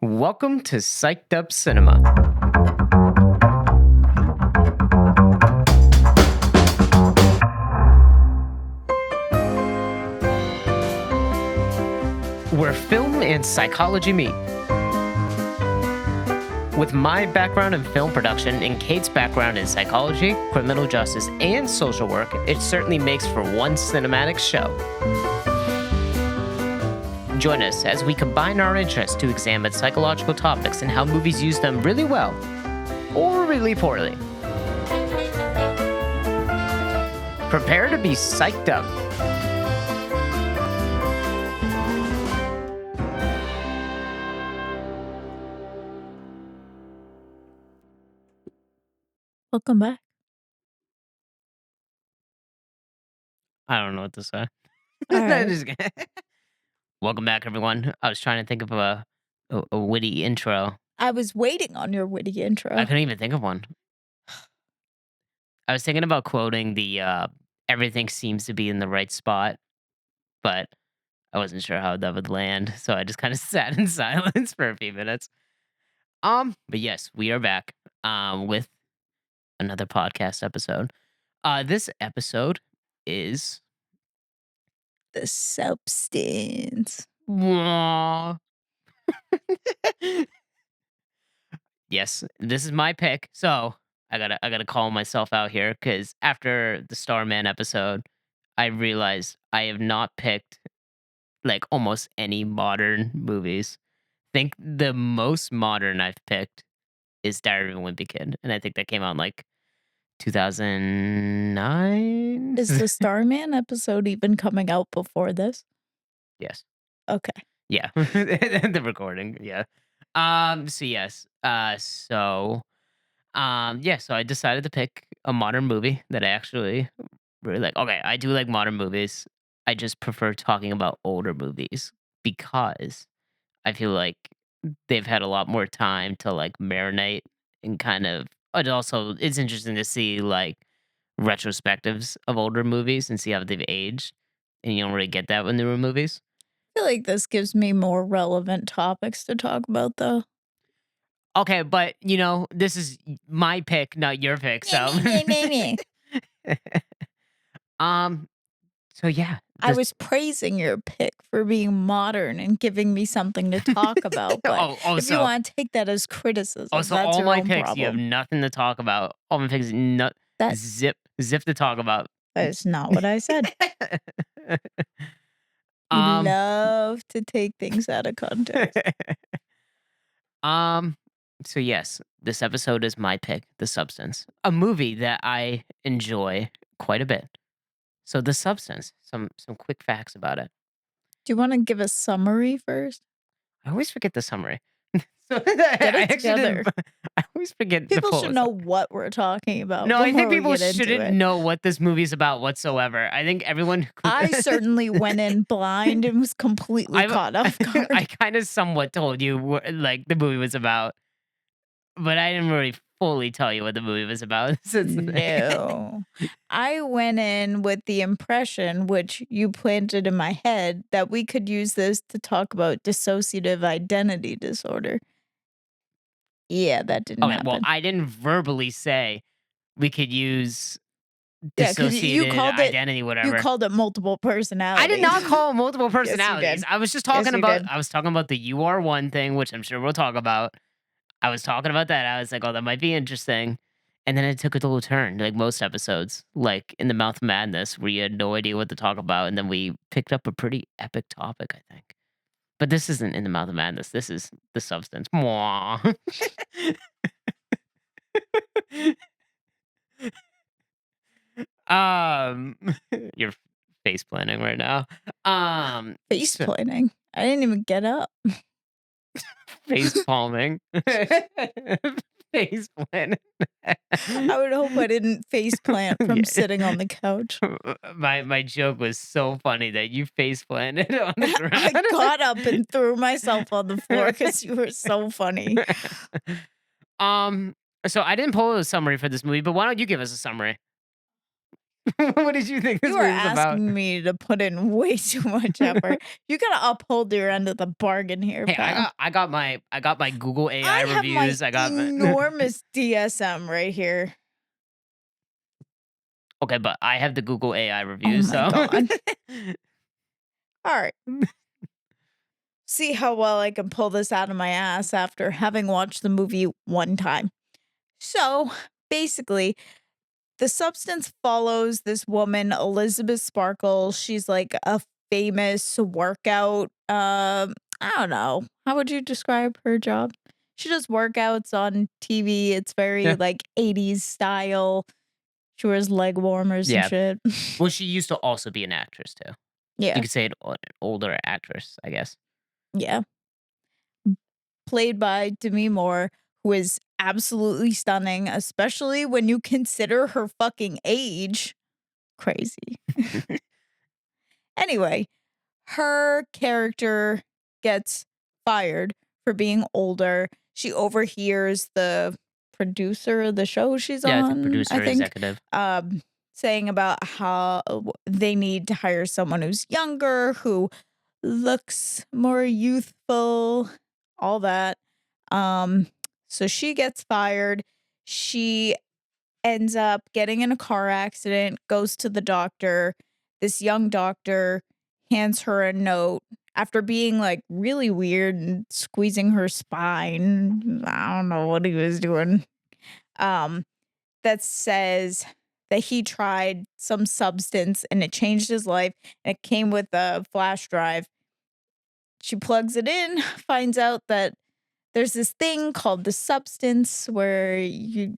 Welcome to Psyched Up Cinema. Where film and psychology meet. With my background in film production and Kate's background in psychology, criminal justice, and social work, it certainly makes for one cinematic show. Join us as we combine our interests to examine psychological topics and how movies use them really well or really poorly. Prepare to be psyched up. Welcome back. I don't know what to say. All right. Just kidding. Welcome back, everyone. I was trying to think of a witty intro. I was waiting on your witty intro. I couldn't even think of one. I was thinking about quoting the everything seems to be in the right spot, but I wasn't sure how that would land, so I just kind of sat in silence for a few minutes. But yes, we are back with another podcast episode. This episode is The substance. Yes, this is my pick. So I gotta call myself out here because after the Starman episode, I realized I have not picked like almost any modern movies. Think the most modern I've picked is Diary of a Wimpy Kid, and I think that came out in like 2009. Is the Starman episode even coming out before this? Yes. Okay. Yeah. The recording. Yeah. So yes. So I decided to pick a modern movie that I actually really like. Okay, I do like modern movies. I just prefer talking about older movies because I feel like they've had a lot more time to like marinate and kind of it also it's interesting to see like retrospectives of older movies and see how they've aged. And you don't really get that with newer movies. I feel like this gives me more relevant topics to talk about, though. Okay, but this is my pick, not your pick. So, um, so yeah, I was praising your pick for being modern and giving me something to talk about, but if you want to take that as criticism, so that's all your my own picks, you have problem. nothing to talk about. All my picks, That zip to talk about. is not what I said. You Um, love to take things out of context. so yes, this episode is my pick, The Substance, a movie that I enjoy quite a bit. So The Substance, some quick facts about it. Do you want to give a summary first? I always forget the summary. So Get I it actually together. I always forget the People full should know what we're talking about. No, I think before we people get into shouldn't it. know what this movie's about whatsoever. I think everyone. I certainly went in blind and was completely caught off guard. I kind of somewhat told you what like the movie was about, but I didn't really fully tell you what the movie was about. No. I went in with the impression, which you planted in my head, that we could use this to talk about dissociative identity disorder. Yeah, that didn't Okay, happen. well, I didn't verbally say we could use Yeah, 'cause you dissociated called it identity, whatever. You called it multiple personalities. I did not call it multiple Yes, you personalities. did. I was just Yes, talking you about. did. I was talking about the UR1 thing, which I'm sure we'll talk about. I was talking about that. I was like, oh, that might be interesting. And then it took a little turn, like most episodes, like in the Mouth of Madness, where you had no idea what to talk about. And then we picked up a pretty epic topic, I think. But this isn't in the Mouth of Madness. This is The Substance. Mwah. You're face planning right now. Face planning. I didn't even get up. Face palming. Face planning. I would hope I didn't face plant from sitting on the couch. My joke was so funny that you face planted on the ground. I got up and threw myself on the floor because you were so funny. So I didn't pull a summary for this movie, but why don't you give us a summary? What did you think this You are movie was about? asking me to put in way too much effort. You gotta uphold your end of the bargain here, Hey, pal. I got my Google AI I have my reviews. I got my enormous DSM right here. okay, but I have the Google AI Oh reviews, my so god. Alright. See how well I can pull this out of my ass after having watched the movie one time. So, basically, the substance follows this woman, Elizabeth Sparkle. She's like a famous workout, I don't know. How would you describe her job? She does workouts on TV. It's very yeah, like 80s style. She wears leg warmers and yeah. shit. Well, she used to also be an actress too. You Yeah. could say an older actress, I guess. Yeah. Played by Demi Moore, who is absolutely stunning, especially when you consider her fucking age. Crazy. Anyway, her character gets fired for being older. She overhears the producer of the show she's Yeah, I think on, I producer, think, executive. saying about how they need to hire someone who's younger, who looks more youthful, all that. Um, so she gets fired. She ends up getting in a car accident, goes to the doctor. This young doctor hands her a note after being like really weird and squeezing her spine. I don't know what he was doing. Um, that says that he tried some substance and it changed his life. And it came with a flash drive. She plugs it in, finds out that there's this thing called the substance where you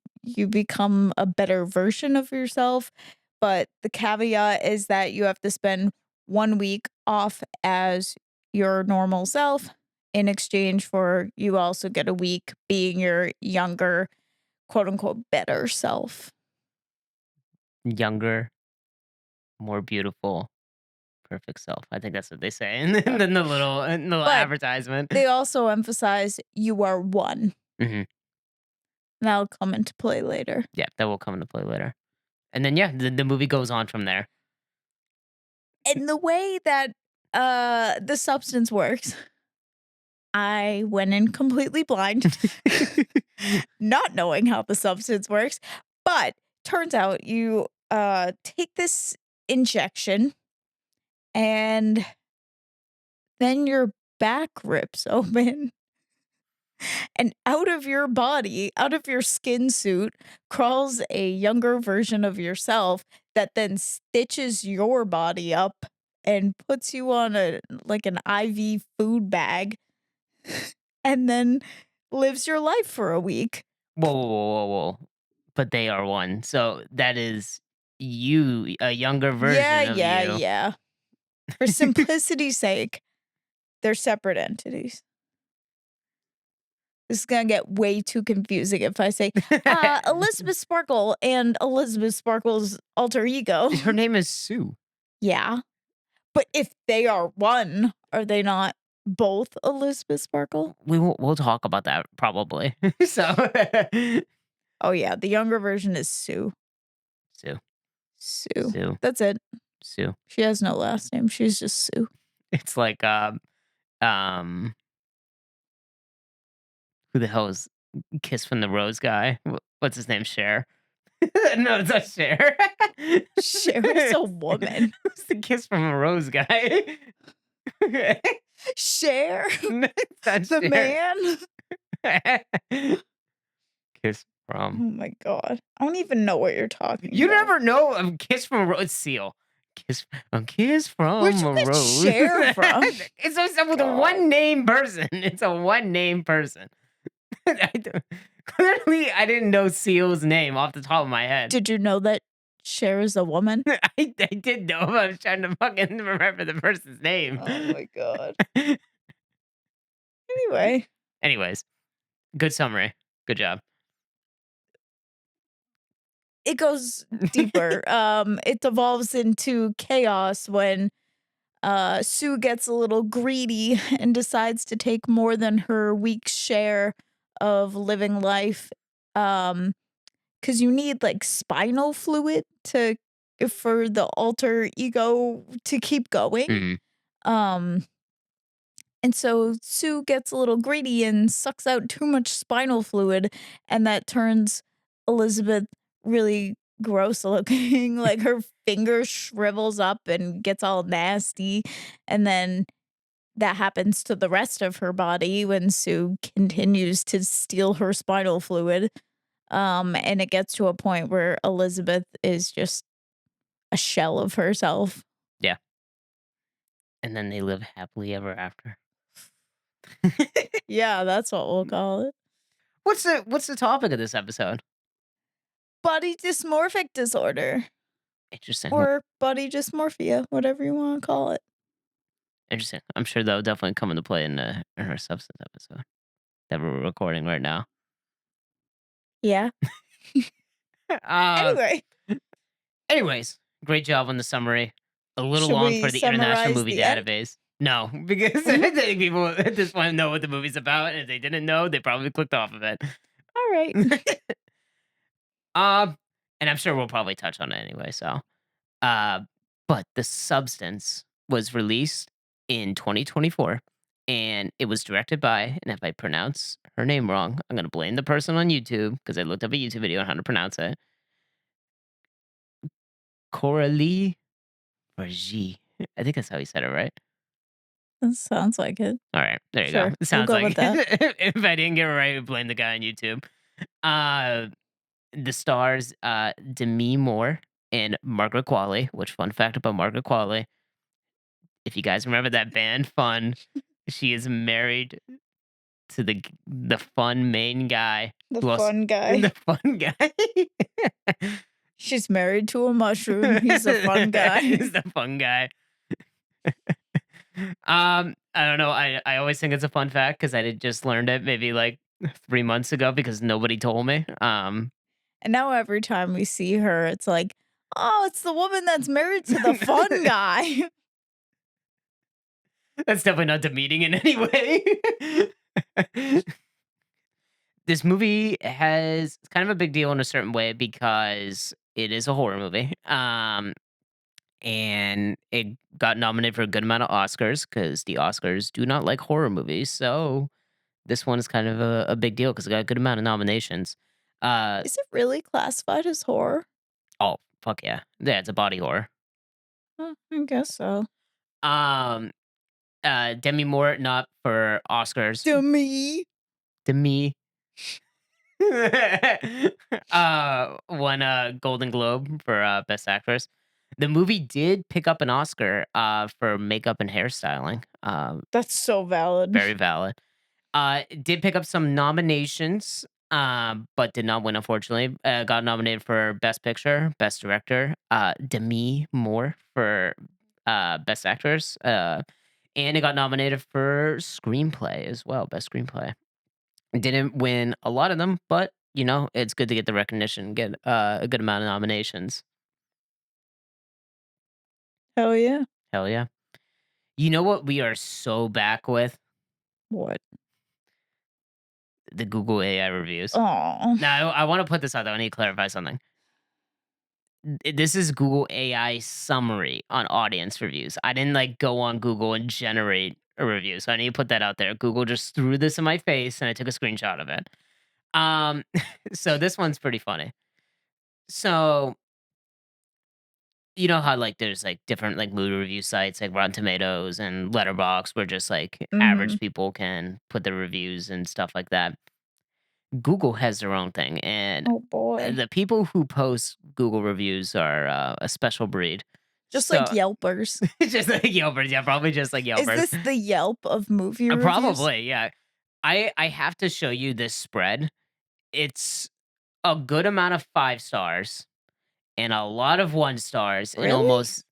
become a better version of yourself, but the caveat is that you have to spend 1 week off as your normal self in exchange for you also get a week being your younger, quote unquote, better self. Younger, more beautiful, perfect self. I think that's what they say in, Yeah. in the little But advertisement. they also emphasize you are one. hmm That'll come into play later. Yeah, that will come into play later. And then yeah, the movie goes on from there. And the way that the substance works, I went in completely blind, not knowing how the substance works, but turns out you take this injection and then your back rips open and out of your body, out of your skin suit, crawls a younger version of yourself that then stitches your body up and puts you on a like an IV food bag and then lives your life for a week. Whoa, whoa, whoa, whoa, whoa! But they are one. So that is you, a younger Yeah, version of yeah, you. yeah. For simplicity's sake, they're separate entities. This is gonna get way too confusing if I say, Elizabeth Sparkle and Elizabeth Sparkle's alter ego. Her name is Sue. Yeah. But if they are one, are they not both Elizabeth Sparkle? We'll talk about that probably. So Oh, yeah, the younger version is Sue. Sue, Sue. Sue, That's it. Sue. She has no last name. She's just Sue. It's like um who the hell is Kiss from the Rose guy? What's his name? Cher. No, it's not Cher. Cher is a woman. Who's the Kiss from a Rose guy? Cher? No, it's not The Cher. man? Kiss Oh from. my god. I don't even know what you're talking You about. never know of Kiss from a Rose. Seal. Kiss Where'd from you a get rose. Cher from? It's with a God. one name person. It's a one name person. Clearly, I didn't know Seal's name off the top of my head. Did you know that Cher is a woman? I did know, but I was trying to fucking remember the person's name. Oh my god. Anyway, Anyways, good summary. Good job. it goes deeper. It devolves into chaos when Sue gets a little greedy and decides to take more than her week's share of living life. Because you need like spinal fluid to for the alter ego to keep going. Mhm. Um, and so Sue gets a little greedy and sucks out too much spinal fluid, and that turns Elizabeth really gross looking. Like her finger shrivels up and gets all nasty. And then that happens to the rest of her body when Sue continues to steal her spinal fluid. And it gets to a point where Elizabeth is just a shell of herself. Yeah, and then they live happily ever after. Yeah, that's what we'll call it. What's the topic of this episode? Body dysmorphic disorder Interesting. or body dysmorphia, whatever you want to call it. Interesting. I'm sure that'll definitely come into play in our substance episode that we're recording right now. Yeah. Uh, Anyway, anyways, great job on the summary. A little should long we for the International summarize Movie the end? Database. No, because I think people at this point know what the movie's about, and if they didn't know, they probably clicked off of it. All right. um, and I'm sure we'll probably touch on it anyway. So, uh, but the substance was released in 2024, and it was directed by, and if I pronounce her name wrong, I'm gonna blame the person on YouTube because I looked up a YouTube video on how to pronounce it. Coralie Bergy. I think that's how he said it, right? That sounds like it. All right, there you go. Sure. It We'll sounds go with like that. if I didn't get it right, blame the guy on YouTube. Uh, the stars, Demi Moore and Margaret Qualley. Which fun fact about Margaret Qualley? If you guys remember that band Fun, she is married to the fun main guy The who else? fun guy. The fun guy. She's married to a mushroom. He's a fun He's guy. the fun guy. I don't know. I always think it's a fun fact because I did just learned it maybe like 3 months ago because nobody told me. And now every time we see her, it's like, oh, it's the woman that's married to the fun guy. That's definitely not demeaning in any way. This movie has it's kind of a big deal in a certain way because it is a horror movie. And it got nominated for a good amount of Oscars because the Oscars do not like horror movies. So this one is kind of a big deal because it got a good amount of nominations. Uh, Is it really classified as horror? oh fuck yeah, yeah, it's a body horror. I guess so. Um, Demi Moore not for Oscars. To me. Demi won a Golden Globe for Best Actress. The movie did pick up an Oscar for makeup and hairstyling. That's so valid. Very valid. It did pick up some nominations, but did not win, unfortunately. Got nominated for Best Picture, Best Director, Demi Moore for Best Actress, and it got nominated for Screenplay as well, Best Screenplay. Didn't win a lot of them, but it's good to get the recognition, get a good amount of nominations. Hell yeah. Hell yeah! You know what we are so back with What? the Google AI reviews. Oh. Now I want to put this out there. I need to clarify something. This is Google AI summary on audience reviews. I didn't like go on Google and generate a review, so I need to put that out there. Google just threw this in my face, and I took a screenshot of it. Um, so this one's pretty funny. So you know how like there's like different like movie review sites like Rotten Tomatoes and Letterbox where just like average Mhm. people can put their reviews and stuff like that. Google has their own thing, and Oh boy. the people who post Google reviews are a special breed. Just like So Yelpers. just like Yelpers, yeah, probably just like Is Yelpers. this the Yelp of movie reviews? Probably, yeah. I have to show you this spread. It's a good amount of 5 stars and a lot of 1 stars and Really? almost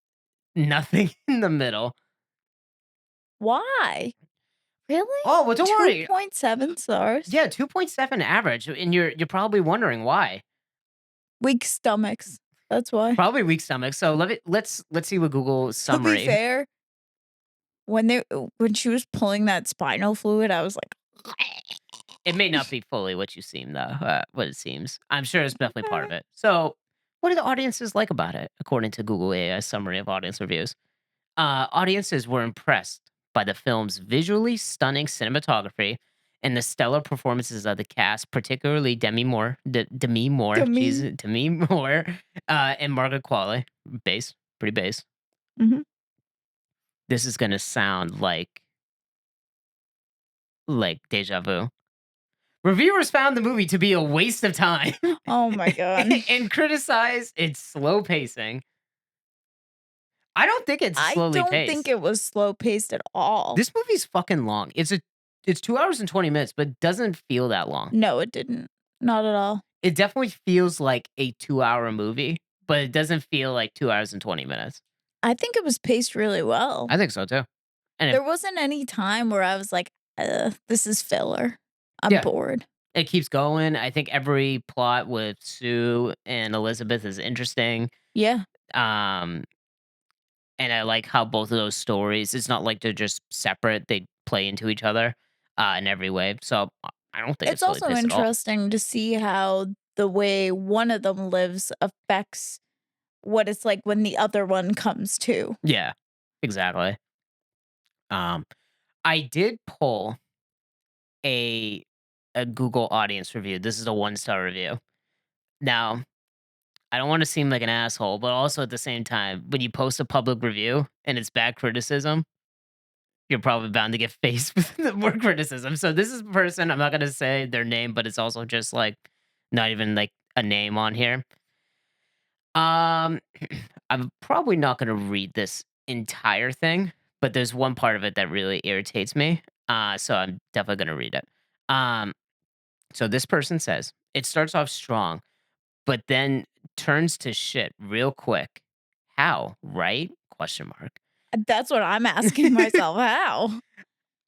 nothing in the middle. Why? Really? Oh, well, don't worry. 2.7 stars? Yeah, 2.7 average, and you're probably wondering why. Weak stomachs. That's why. Probably weak stomach. So let's see what Google To be summary. fair, when she was pulling that spinal fluid, I was like, It may not be fully what you seem though, what it seems. I'm sure it's definitely part of it. So What do the audiences like about it? According to Google AI summary of audience reviews. Audiences were impressed by the film's visually stunning cinematography and the stellar performances of the cast, particularly Demi Moore, To me. Jesus, Demi Moore, and Margaret Qualley. Bass, pretty bass. Mhm. This is gonna sound like deja vu. Reviewers found the movie to be a waste of time Oh my god. and criticized its slow pacing. I don't think it's I slowly don't think paced. it was slow paced at all. This movie's fucking long. It's 2 hours and 20 minutes, but doesn't feel that long. No, it didn't. Not at all. It definitely feels like a 2-hour movie, but it doesn't feel like 2 hours and 20 minutes. I think it was paced really well. I think so too. And There wasn't any time where I was like, this is filler. I'm yeah, bored." it keeps going. I think every plot with Sue and Elizabeth is interesting. Yeah. Um, and I like how both of those stories, it's not like they're just separate. They play into each other in every way. So I don't think It's it's really also pissed at all. interesting to see how the way one of them lives affects what it's like when the other one comes to. Yeah, exactly. Um, I did pull a a Google audience review. This is a one-star review. Now, I don't wanna seem like an asshole, but also at the same time, when you post a public review and it's bad criticism, you're probably bound to get faced with the more criticism. So this is a person, I'm not gonna say their name, but it's also just, like, not even, like, a name on here. Um, I'm probably not gonna read this entire thing, but there's one part of it that really irritates me, so I'm definitely gonna read it. Um So this person says, "It starts off strong, but then turns to shit real quick. How, right? Question mark. That's what I'm asking myself, how?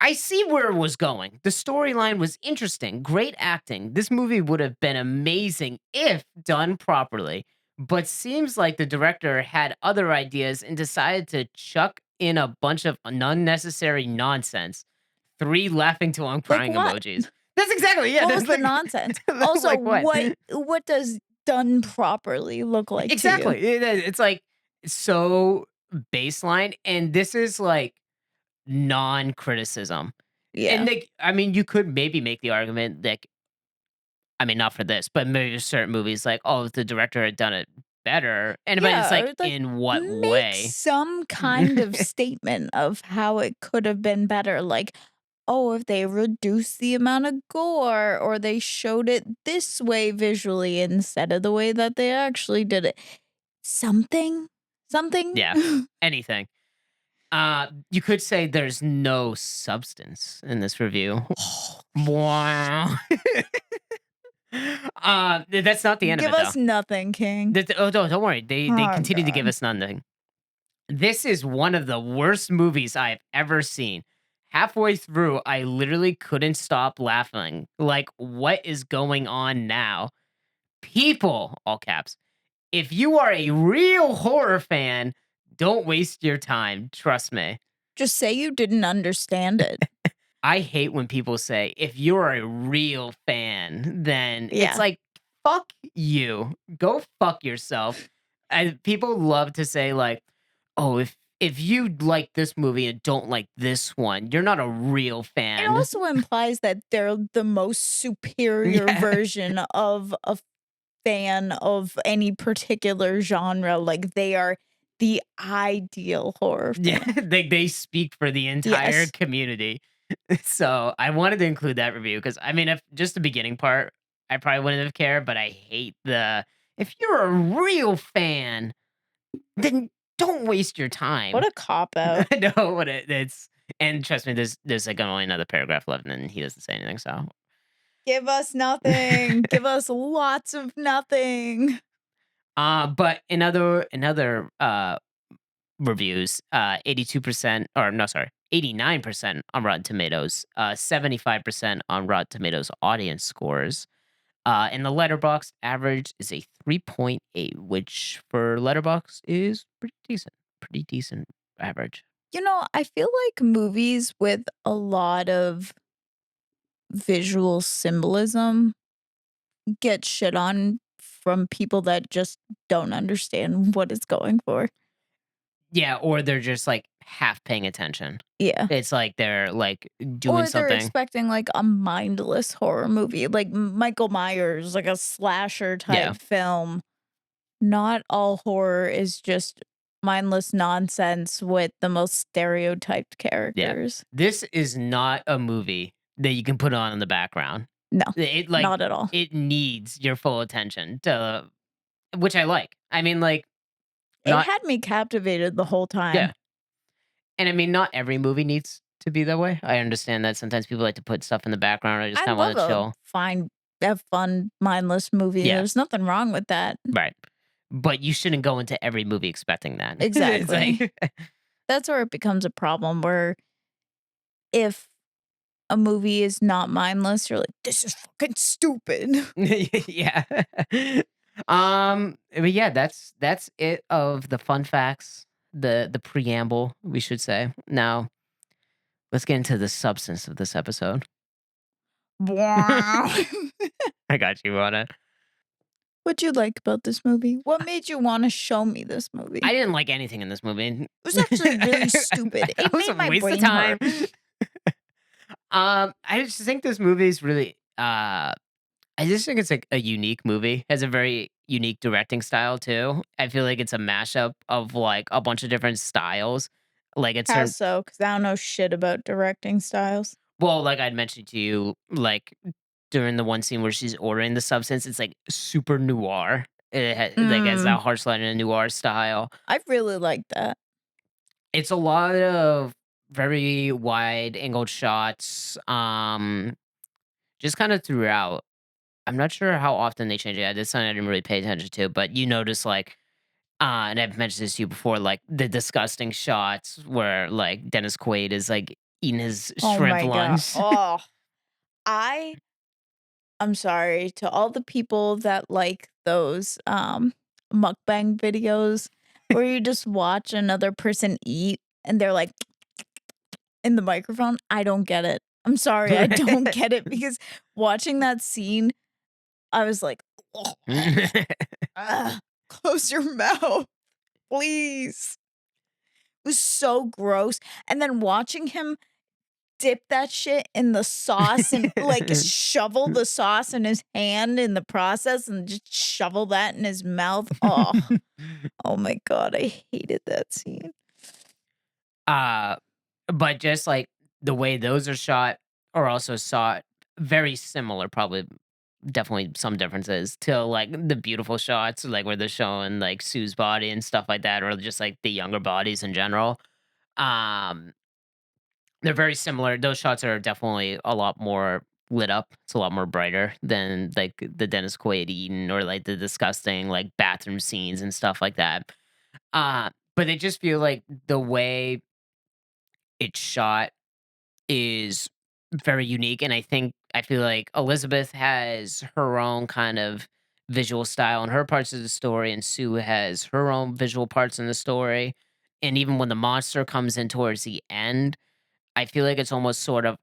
I see where it was going. The storyline was interesting, great acting. This movie would have been amazing if done properly, but seems like the director had other ideas and decided to chuck in a bunch of unnecessary nonsense. 3 laughing till I'm Like crying what? emojis. That's exactly, yeah, What that's was the like nonsense? Also, like what? what does done properly look like to you? Exactly. It's like so baseline, and this is like non-criticism. And Yeah. like, I mean, you could maybe make the argument that, I mean, not for this, but maybe certain movies like, oh, if the director had done it better. And but it's Yeah, like, or like in what make way? some kind of statement of how it could have been better. Like, oh, if they reduced the amount of gore or they showed it this way visually instead of the way that they actually did it. Something? Something? Yeah, anything. You could say there's no substance in this review. Wow. That's not the end of Give it though. us nothing, King. Oh, don't worry. They Oh continue to give god. us nothing. This is one of the worst movies I've ever seen. Halfway through, I literally couldn't stop laughing. Like, what is going on now? People, all caps. If you are a real horror fan, don't waste your time. Trust me. Just say you didn't understand it. I hate when people say, if you're a real fan, then it's Yeah. like, fuck you. Go fuck yourself. And people love to say, like, oh, if you like this movie and don't like this one, you're not a real It fan. also implies that they're the most superior Yeah. version of a fan of any particular genre, like, they are the ideal horror Yeah. fan. They speak for the entire Yes. community. So I wanted to include that review because I mean, if just the beginning part, I probably wouldn't have cared, but I hate the if you're a real fan, then don't waste your What time. a cop out. I know what it's and trust me, there's like only another paragraph left, and then he doesn't say anything. So, Give us nothing. Give us lots of nothing. but in other reviews, 82% or no, sorry, 89% on Rotten Tomatoes, 75% on Rotten Tomatoes audience scores. And the letterbox average is a 3.8, which for letterbox is pretty decent average. You know, I feel like movies with a lot of visual symbolism get shit on from people that just don't understand what it's going for. Yeah, or they're just, like, half paying attention. Yeah. It's like they're, like, doing Or they're something. expecting, like, a mindless horror movie, like Michael Myers, like a slasher Yeah, type film. Not all horror is just mindless nonsense with the most stereotyped yeah. characters. This is not a movie that you can put on in the background. No, It, like, not at all. it needs your full attention to which I like. I mean, like, It not had me captivated the whole time. yeah, and I mean, not every movie needs to be that way. I understand that sometimes people like to put stuff in the background. I just I kinda love wanna a chill. fine, a fun, mindless movie. Yeah, There's nothing wrong with that. right. But you shouldn't go into every movie expecting that. It's Exactly. like That's where it becomes a problem where if a movie is not mindless, you're like, "This is fucking stupid." yeah. But yeah, that's it of the fun facts, the preamble, we should say. Now, let's get into the substance of this episode. Wow. I got you on it. What'd you like about this movie? What made you wanna show me this movie? I didn't like anything in this movie. It was actually really stupid. That It was a made my waste of brain time. hurt. I just think this movie is really I just think it's like a unique movie. Has a very unique directing style too. I feel like it's a mashup of like a bunch of different styles. Like it's How certain so? Because I don't know shit about directing styles. well, like I'd mentioned to you, like during the one scene where she's ordering the substance, it's like super noir. Like has Mm, that harsh line and noir style. I really like that. It's a lot of very wide angled shots. Just kind of throughout. I'm not sure how often they change it. That's something I didn't really pay attention to, but you notice like and I've mentioned this to you before, like the disgusting shots where like Dennis Quaid is like eating his Oh shrimp my god. lunch. Oh, I I'm sorry to all the people that like those, mukbang videos where you just watch another person eat and they're like in the microphone. I don't get it. I'm sorry, I don't get it because watching that scene, I was like, "Ugh, close your mouth, please." It was so gross, and then watching him dip that shit in the sauce and, like, shovel the sauce in his hand in the process and just shovel that in his mouth. Oh my god, I hated that scene. uh, but just like the way those are shot are also shot very similar, probably definitely some differences to like the beautiful shots, like where they're showing like Sue's body and stuff like that, or just like the younger bodies in general. Um, they're very similar. Those shots are definitely a lot more lit up. It's a lot more brighter than like the Dennis Quaid eating or like the disgusting like bathroom scenes and stuff like that. But they just feel like the way it's shot is very unique, and I feel like Elizabeth has her own kind of visual style in her parts of the story, and Sue has her own visual parts in the story. And even when the monster comes in towards the end, I feel like it's almost sort of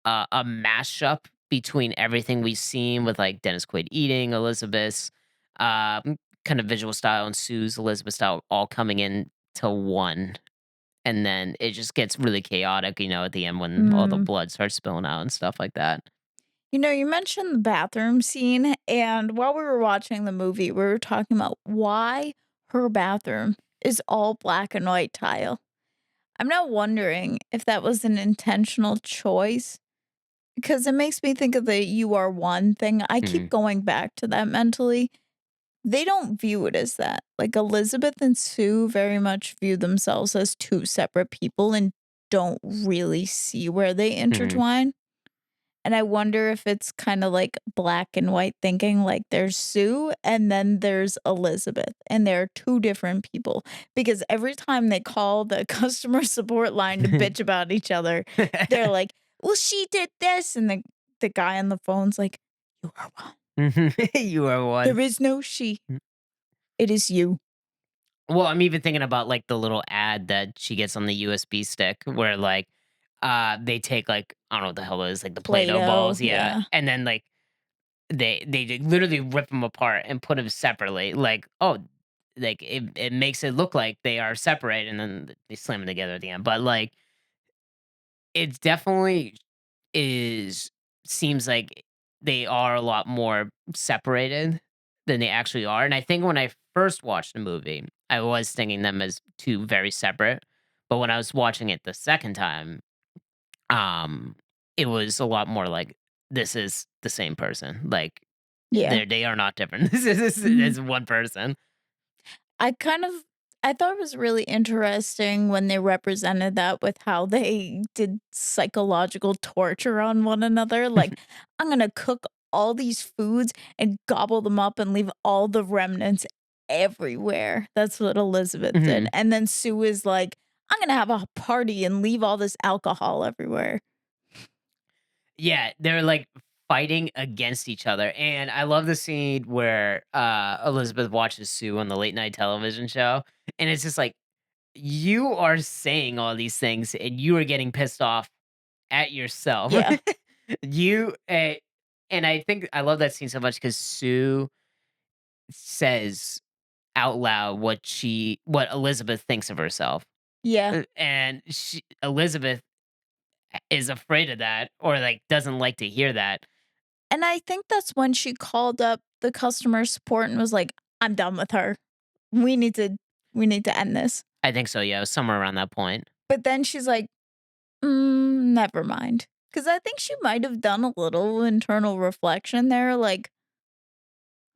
a mashup between everything we've seen with like Dennis Quaid eating, Elizabeth's kind of visual style, and Sue's Elizabeth style all coming in to one, and then it just gets really chaotic, at the end when all the Mm. blood starts spilling out and stuff like that. You know, you mentioned the bathroom scene, and while we were watching the movie, we were talking about why her bathroom is all black and white tile. I'm now wondering if that was an intentional choice because it makes me think of the "you are one" thing. I keep Mhm, going back to that mentally. They don't view it as that. Like, Elizabeth and Sue very much view themselves as 2 separate people and don't really see where they mhm. intertwine. And I wonder if it's kinda like black and white thinking, like, there's Sue and then there's Elizabeth, and they're 2 different people, because every time they call the customer support line to bitch about each other, they're like, "Well, she did this," and the guy on the phone's like, "You are one. You are one. There is no she. It is you." Well, I'm even thinking about, like, the little ad that she gets on the USB stick where, like, they take, like, I don't know what the hell it is, like, the Play-Doh Play-Doh, balls, yeah, yeah. and then, like, they literally rip them apart and put them separately, like, oh, like, it makes it look like they are separate, and then they slam them together at the end, but, like, it's definitely is seems like they are a lot more separated than they actually are, and I think when I first watched the movie, I was thinking them as 2 very separate, but when I was watching it the second time, um, it was a lot more like, "This is the same person," like, Yeah. they are not different. This is one person. I kind of I thought it was really interesting when they represented that with how they did psychological torture on one another, like, "I'm gonna cook all these foods and gobble them up and leave all the remnants everywhere." That's what Elizabeth did, Mhm. and then Sue is like, "I'm gonna have a party and leave all this alcohol everywhere." Yeah, they're, like, fighting against each other, and I love the scene where, Elizabeth watches Sue on the late night television show, and it's just like, you are saying all these things, and you are getting pissed off at yourself. Yeah, You, and I think I love that scene so much because Sue says out loud what Elizabeth thinks of herself, yeah, and Elizabeth is afraid of that or, like, doesn't like to hear that. and I think that's when she called up the customer support and was like, "I'm done with her. We need to we need to end this." I think so, yeah, it was somewhere around that point. But then she's like, never mind. Because I think she might have done a little internal reflection there, like,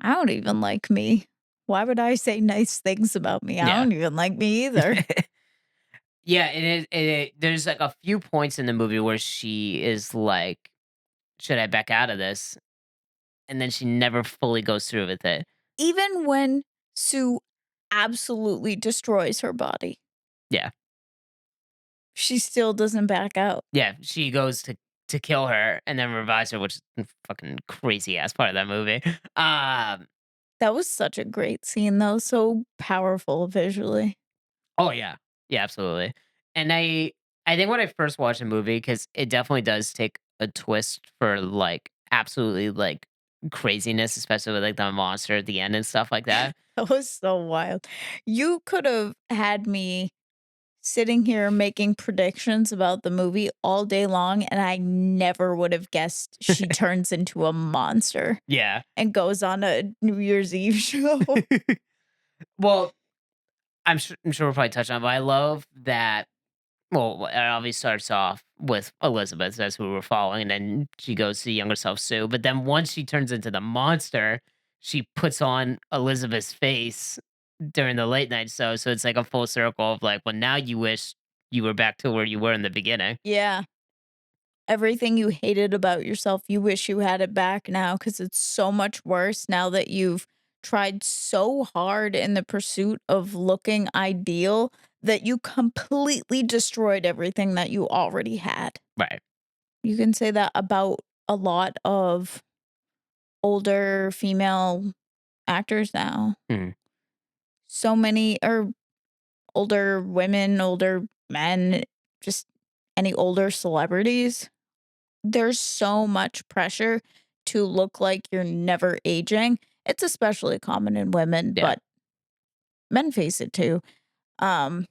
"I don't even like me. Why would I say nice things about me? I Yeah. don't even like me either." Yeah, there's, like, a few points in the movie where she is like, "Should I back out of this?" And then she never fully goes through with it. Even when Sue absolutely destroys her body, Yeah. she still doesn't back out. Yeah, she goes to kill her and then revives her, which is a fucking crazy ass part of that movie. Um, That was such a great scene, though, so powerful visually. oh, yeah. Yeah, absolutely. And I think when I first watched the movie, because it definitely does take a twist for, like, absolutely, like, craziness, especially with, like, the monster at the end and stuff like that. That was so wild. You could have had me sitting here making predictions about the movie all day long, and I never would have guessed she turns into a monster Yeah. and goes on a New Year's Eve show. Well, I'm sure we'll probably touch on it, but I love that. Well, it obviously starts off with Elizabeth, that's who we're following, and then she goes to the younger self, Sue. But then once she turns into the monster, she puts on Elizabeth's face during the late night show. So it's like a full circle of like, well, now you wish you were back to where you were in the beginning. Yeah. Everything you hated about yourself, you wish you had it back now because it's so much worse now that you've tried so hard in the pursuit of looking ideal that you completely destroyed everything that you already had. Right. You can say that about a lot of older female actors now. Mhm. So many or older women, older men, just any older celebrities. There's so much pressure to look like you're never aging. It's especially common in women, Yeah. but men face it too. Um,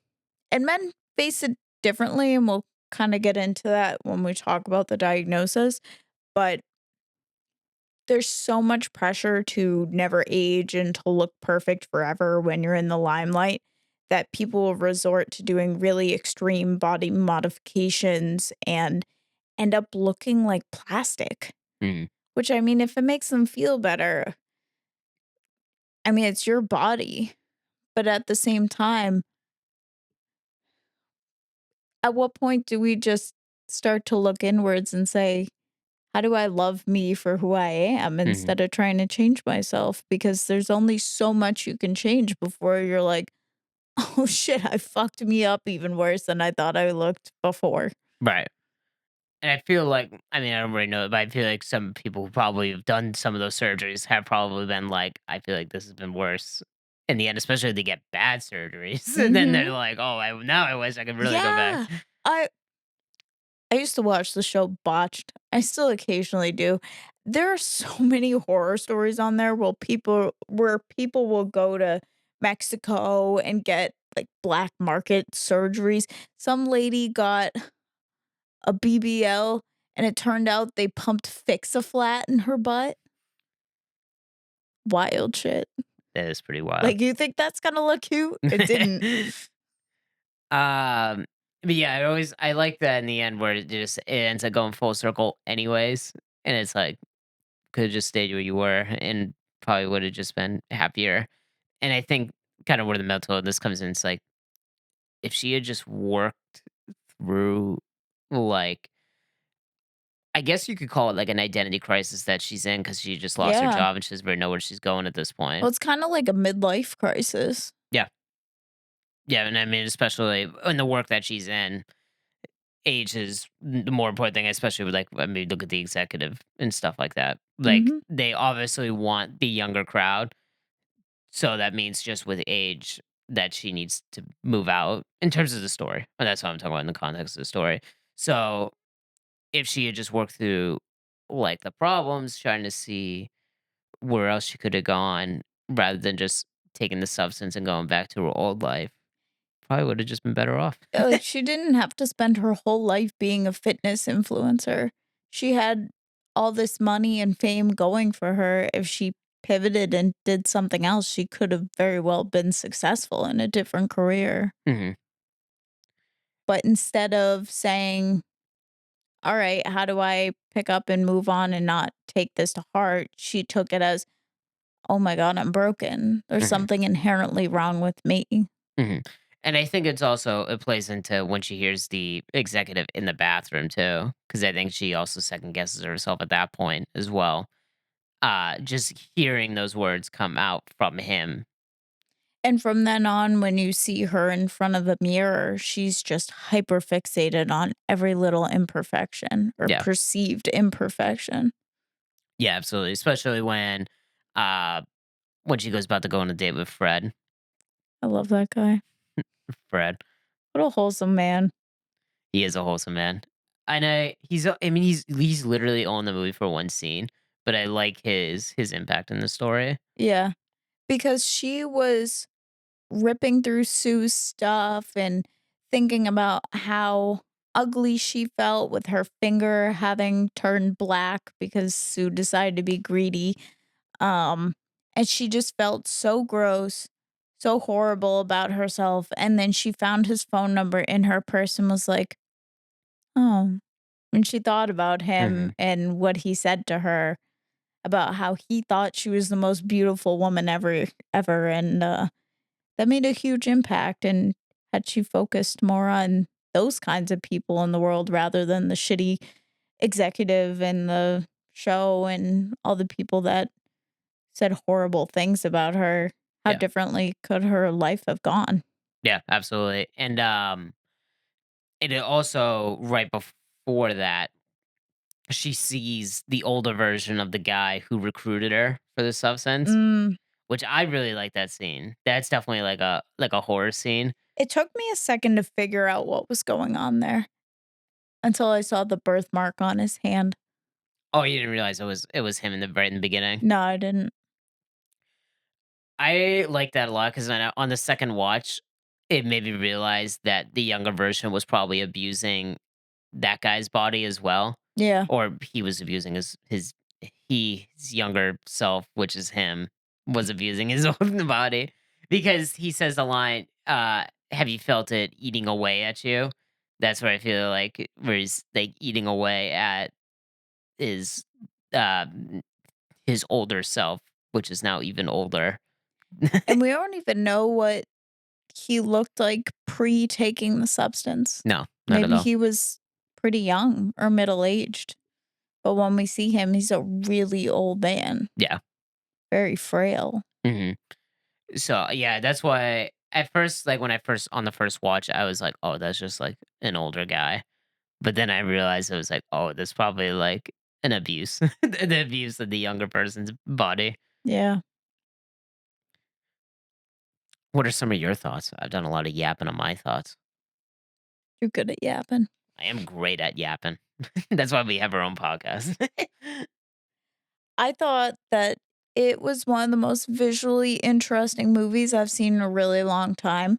and men face it differently, and we'll kind of get into that when we talk about the diagnosis. But there's so much pressure to never age and to look perfect forever when you're in the limelight that people resort to doing really extreme body modifications and end up looking like plastic. Mhm. Which, I mean, if it makes them feel better, I mean, it's your body, but at the same time, at what point do we just start to look inwards and say, "How do I love me for who I am?" Mhm. instead of trying to change myself? Because there's only so much you can change before you're like, "Oh shit, I fucked me up even worse than I thought I looked before." Right. And I feel like, I mean, I don't really know, but I feel like some people who probably have done some of those surgeries have probably been like, I feel like this has been worse in the end, especially if they get bad surgeries. And then they're Mhm. like, oh, now I wish I could really go back. Yeah. I I used to watch the show Botched. I still occasionally do. There are so many horror stories on there where people will go to Mexico and get, like, black market surgeries. Some lady got a BBL, and it turned out they pumped Fix-A-Flat in her butt. Wild shit. That is pretty wild. Like, you think that's gonna look cute? It didn't. Um, but yeah, I like that in the end where it ends up going full circle anyways, and it's like, could've just stayed where you were and probably would've just been happier. And I think kind of where the mental illness comes in, it's like, if she had just worked through, like, I guess you could call it like an identity crisis that she's in because she just lost her Yeah. job and she doesn't really know where she's going at this point. Well, it's kinda like a midlife crisis. Yeah. Yeah, and I mean, especially in the work that she's in, age is the more important thing, especially with, like, I mean, look at the executive and stuff like that. Like, Mhm. they obviously want the younger crowd, so that means just with age that she needs to move out in terms of the story, and that's what I'm talking about in the context of the story. So, if she had just worked through, like, the problems, trying to see where else she coulda gone rather than just taking the substance and going back to her old life, probably woulda just been better off. Like, she didn't have to spend her whole life being a fitness influencer. She had all this money and fame going for her. If she pivoted and did something else, she could have very well been successful in a different career. Mhm. But instead of saying, "All right, how do I pick up and move on and not take this to heart?" She took it as, "Oh my god, I'm broken. There's Mhm. something inherently wrong with me." Mhm. And I think it's also it plays into when she hears the executive in the bathroom too, because I think she also second guesses herself at that point as well. Just hearing those words come out from him. And from then on, when you see her in front of the mirror, she's just hyper fixated on every little imperfection or Yeah. perceived imperfection. Yeah, absolutely. Especially uh when she goes about to go on a date with Fred. I love that guy. Fred. What a wholesome man. He is a wholesome man. And I mean he's literally on the movie for one scene, but I like his impact in the story. Yeah. Because she was ripping through Sue's stuff and thinking about how ugly she felt with her finger having turned black because Sue decided to be greedy. Um, and she just felt so gross, so horrible about herself. And then she found his phone number in her purse and was like, oh, and she thought about him Mhm. and what he said to her about how he thought she was the most beautiful woman ever. And that made a huge impact. And had she focused more on those kinds of people in the world rather than the shitty executive and the show and all the people that said horrible things about her, how Yeah. differently could her life have gone? Yeah, absolutely. And it also right before that, she sees the older version of the guy who recruited her for the substance, Mm, which I really like that scene. That's definitely like a horror scene. it took me a second to figure out what was going on there until I saw the birthmark on his hand. Oh, you didn't realize it was him in the right in the beginning. No, I didn't. I like that a lot because on the second watch, it made me realize that the younger version was probably abusing that guy's body as well, Yeah. or he was abusing his younger self, which is him, was abusing his own body because he says the line, "Have you felt it eating away at you?" That's where I feel like where he's like eating away at his uh, his older self, which is now even older. And we don't even know what he looked like pre-taking the substance. No, not at Maybe all. he was pretty young or middle-aged, but when we see him, he's a really old man, Yeah. very frail. hmm So yeah, that's why at first, like when I first on the first watch, I was like, "Oh, that's just like an older guy." But then I realized it was like, "Oh, that's probably like an abuse, the abuse of the younger person's body." Yeah, What are some of your thoughts? I've done a lot of yapping on my thoughts. you're good at yapping. I am great at yapping. That's why we have our own podcast. I thought that it was one of the most visually interesting movies I've seen in a really long time.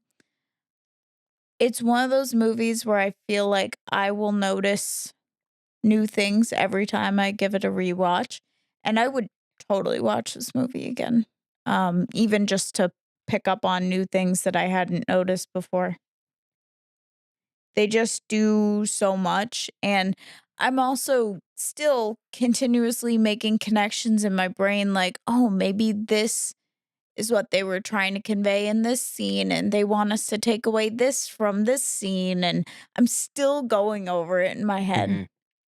It's one of those movies where I feel like I will notice new things every time I give it a rewatch, and I would totally watch this movie again, even just to pick up on new things that I hadn't noticed before. They just do so much, and I'm also still continuously making connections in my brain like, "Oh, maybe this is what they were trying to convey in this scene, and they want us to take away this from this scene," and I'm still going over it in my head, Mhm.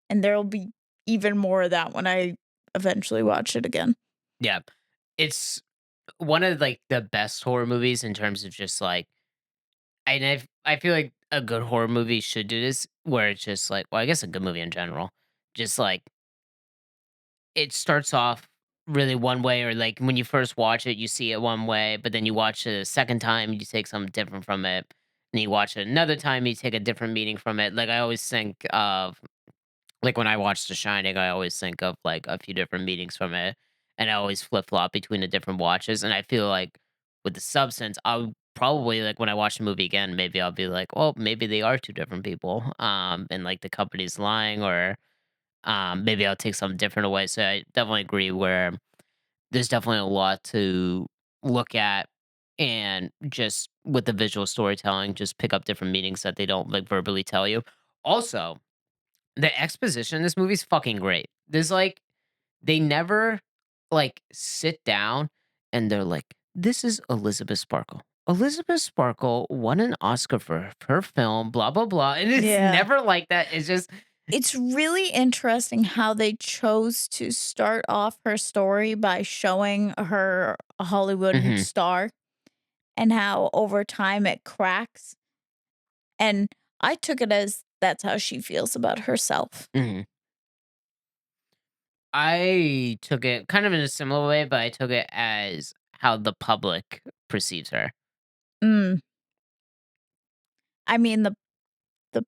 and there'll be even more of that when I eventually watch it again. Yeah. It's one of, like, the best horror movies in terms of just, like and I feel like a good horror movie should do this, where it's just like well, I guess a good movie in general, just, like, it starts off really one way or, like, when you first watch it, you see it one way, but then you watch it a second time, you take something different from it, and you watch it another time, you take a different meaning from it. Like, I always think of like, when I watch The Shining, I always think of, like, a few different meanings from it, and I always flip-flop between the different watches, and I feel like with The Substance, I'll probably, like, when I watch the movie again, maybe I'll be like, "Well, maybe they are 2 different people, and, like, the company's lying," or, maybe I'll take something different away, so I definitely agree where there's definitely a lot to look at, and just with the visual storytelling, just pick up different meanings that they don't, like, verbally tell you. Also the exposition in this movie is fucking great. There's, like they never, like, sit down and they're like, "This is Elizabeth Sparkle. Elizabeth Sparkle won an Oscar for her film, blah, blah, blah," and it's Yeah. never like that. It's just It's really interesting how they chose to start off her story by showing her a Hollywood Mhm, star and how over time it cracks, and I took it as that's how she feels about herself. mhm. I took it kind of in a similar way, but I took it as how the public perceives her. Mm. I mean, the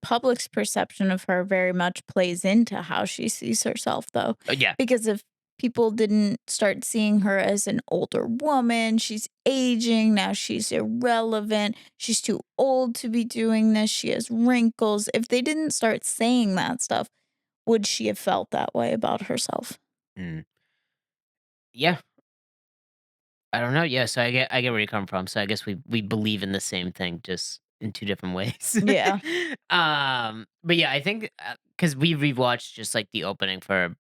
public's perception of her very much plays into how she sees herself, though, Yeah. because if people didn't start seeing her as an older woman, she's aging, now she's irrelevant, she's too old to be doing this, she has wrinkles. If they didn't start saying that stuff, would she have felt that way about herself? Mm. Yeah. I don't know. Yeah, so I get where you come from. So I guess we believe in the same thing, just in two different ways. Yeah. But yeah, I think because we rewatched just like the opening for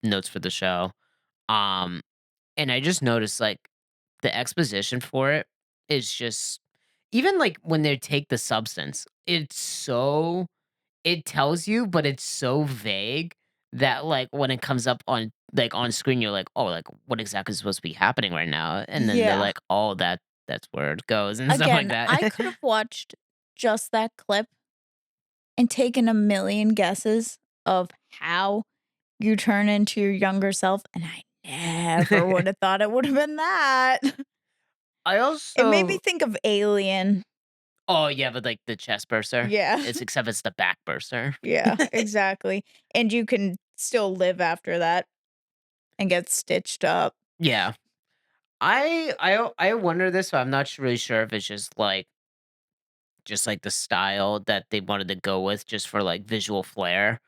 notes for the show, um, and I just noticed like the exposition for it is just even like when they take the substance, it's so it tells you, but it's so vague that, like, when it comes up on like, on screen, you're like, "Oh, like, what exactly is supposed to be happening right now?" And then they're Yeah. like, "Oh, that's where it goes," and stuff like Again, that. I could have watched just that clip and taken a million guesses of how you turn into your younger self, and I never would have thought it would have been that. I It made me also think of Alien. oh, yeah, but, like, the chest burster. Yeah. It's except it's the back burster. Yeah, exactly. And you can still live after that and get stitched up. Yeah. I wonder this, but I'm not really sure if it's just, like, the style that they wanted to go with just for, like, visual flair.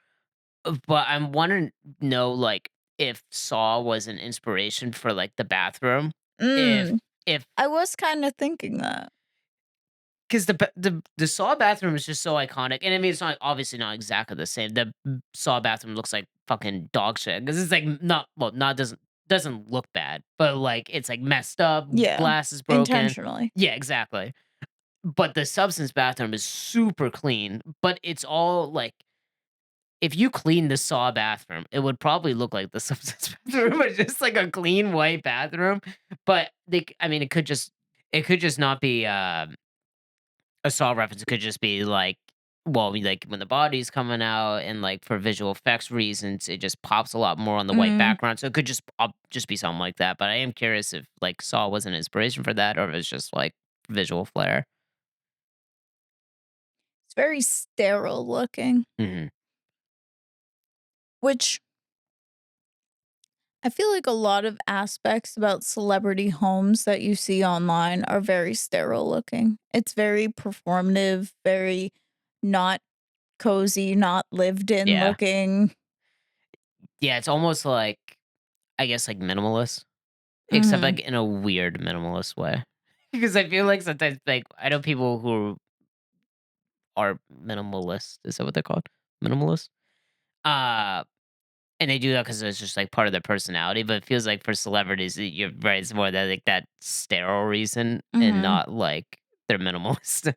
But I'm wanting to know, like, if Saw was an inspiration for, like, the bathroom. If Mm, if I was kinda thinking that. 'cause the Saw bathroom is just so iconic, and I mean, it's not obviously not exactly the same. The Saw bathroom looks like fucking dog shit 'cause it's, like, not well, not doesn't look bad, but, like, it's, like, messed up, Yeah, glass is broken. intentionally. Yeah, exactly. But the Substance bathroom is super clean, but it's all, like if you clean the Saw bathroom, it would probably look like the Substance bathroom, but just like a clean white bathroom. But I mean, it could just not be a Saw reference. It could just be like, well, like when the body's coming out, and like for visual effects reasons, it just pops a lot more on the white Mm, background. So it could just be something like that. But I am curious if like Saw was an inspiration for that, or if it's just like visual flair. it's very sterile looking, Hmm. which I feel like a lot of aspects about celebrity homes that you see online are very sterile looking. It's very performative, very not cozy, not lived in Yeah. looking. Yeah, it's almost like, I guess, like, minimalist, except, Mhm, like, in a weird minimalist way. Because I feel like sometimes, like, I know people who are minimalist. Is that what they're called? Minimalist? Uh, and they do that because it's just, like, part of their personality, but it feels like for celebrities, you're right, it's more that, like, that sterile reason and mhm. not, like, they're minimalist.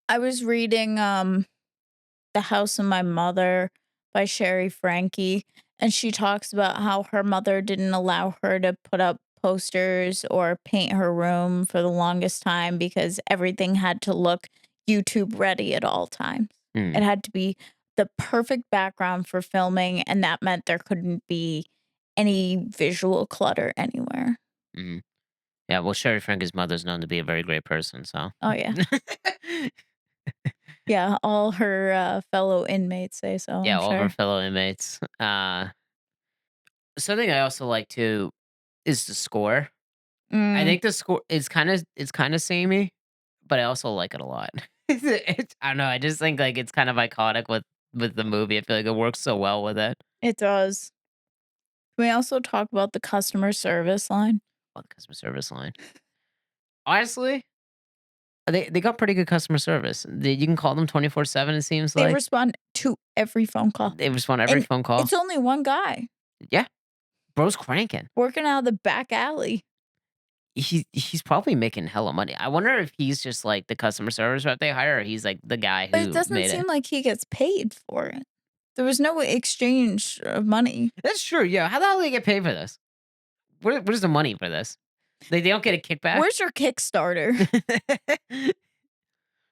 I was reading, The House of My Mother by Sherry Frankie, and she talks about how her mother didn't allow her to put up posters or paint her room for the longest time because everything had to look YouTube ready at all times. Mm, It had to be the perfect background for filming, and that meant there couldn't be any visual clutter anywhere. mhm. Yeah, well, Sherry Frankie's mother's known to be a very great person, so Oh, yeah. Yeah, all her, fellow inmates say so, yeah, I'm all of her sure. fellow inmates. Something I also like too is the score. I Mm, think the score is kinda samey, but I also like it a lot. I don't know, I just think, like, it's kind of iconic with the movie. I feel like it works so well with it. it does. Can we also talk about the customer service line? On the customer service line. Honestly, they got pretty good customer service. You can call them 24/7, it seems They like. respond to every phone call, They respond to every and phone call. it's only one guy Yeah, bro's cranking. working out of the back alley, He's probably making hella money. I wonder if he's just, like, the customer service rep they hire, or he's, like, the guy but it who doesn't made it. seem like he gets paid for it. There was no exchange of money. That's true, yeah. How the hell do they get paid for this? Where's the money for this? They don't get a kickback? Where's your Kickstarter?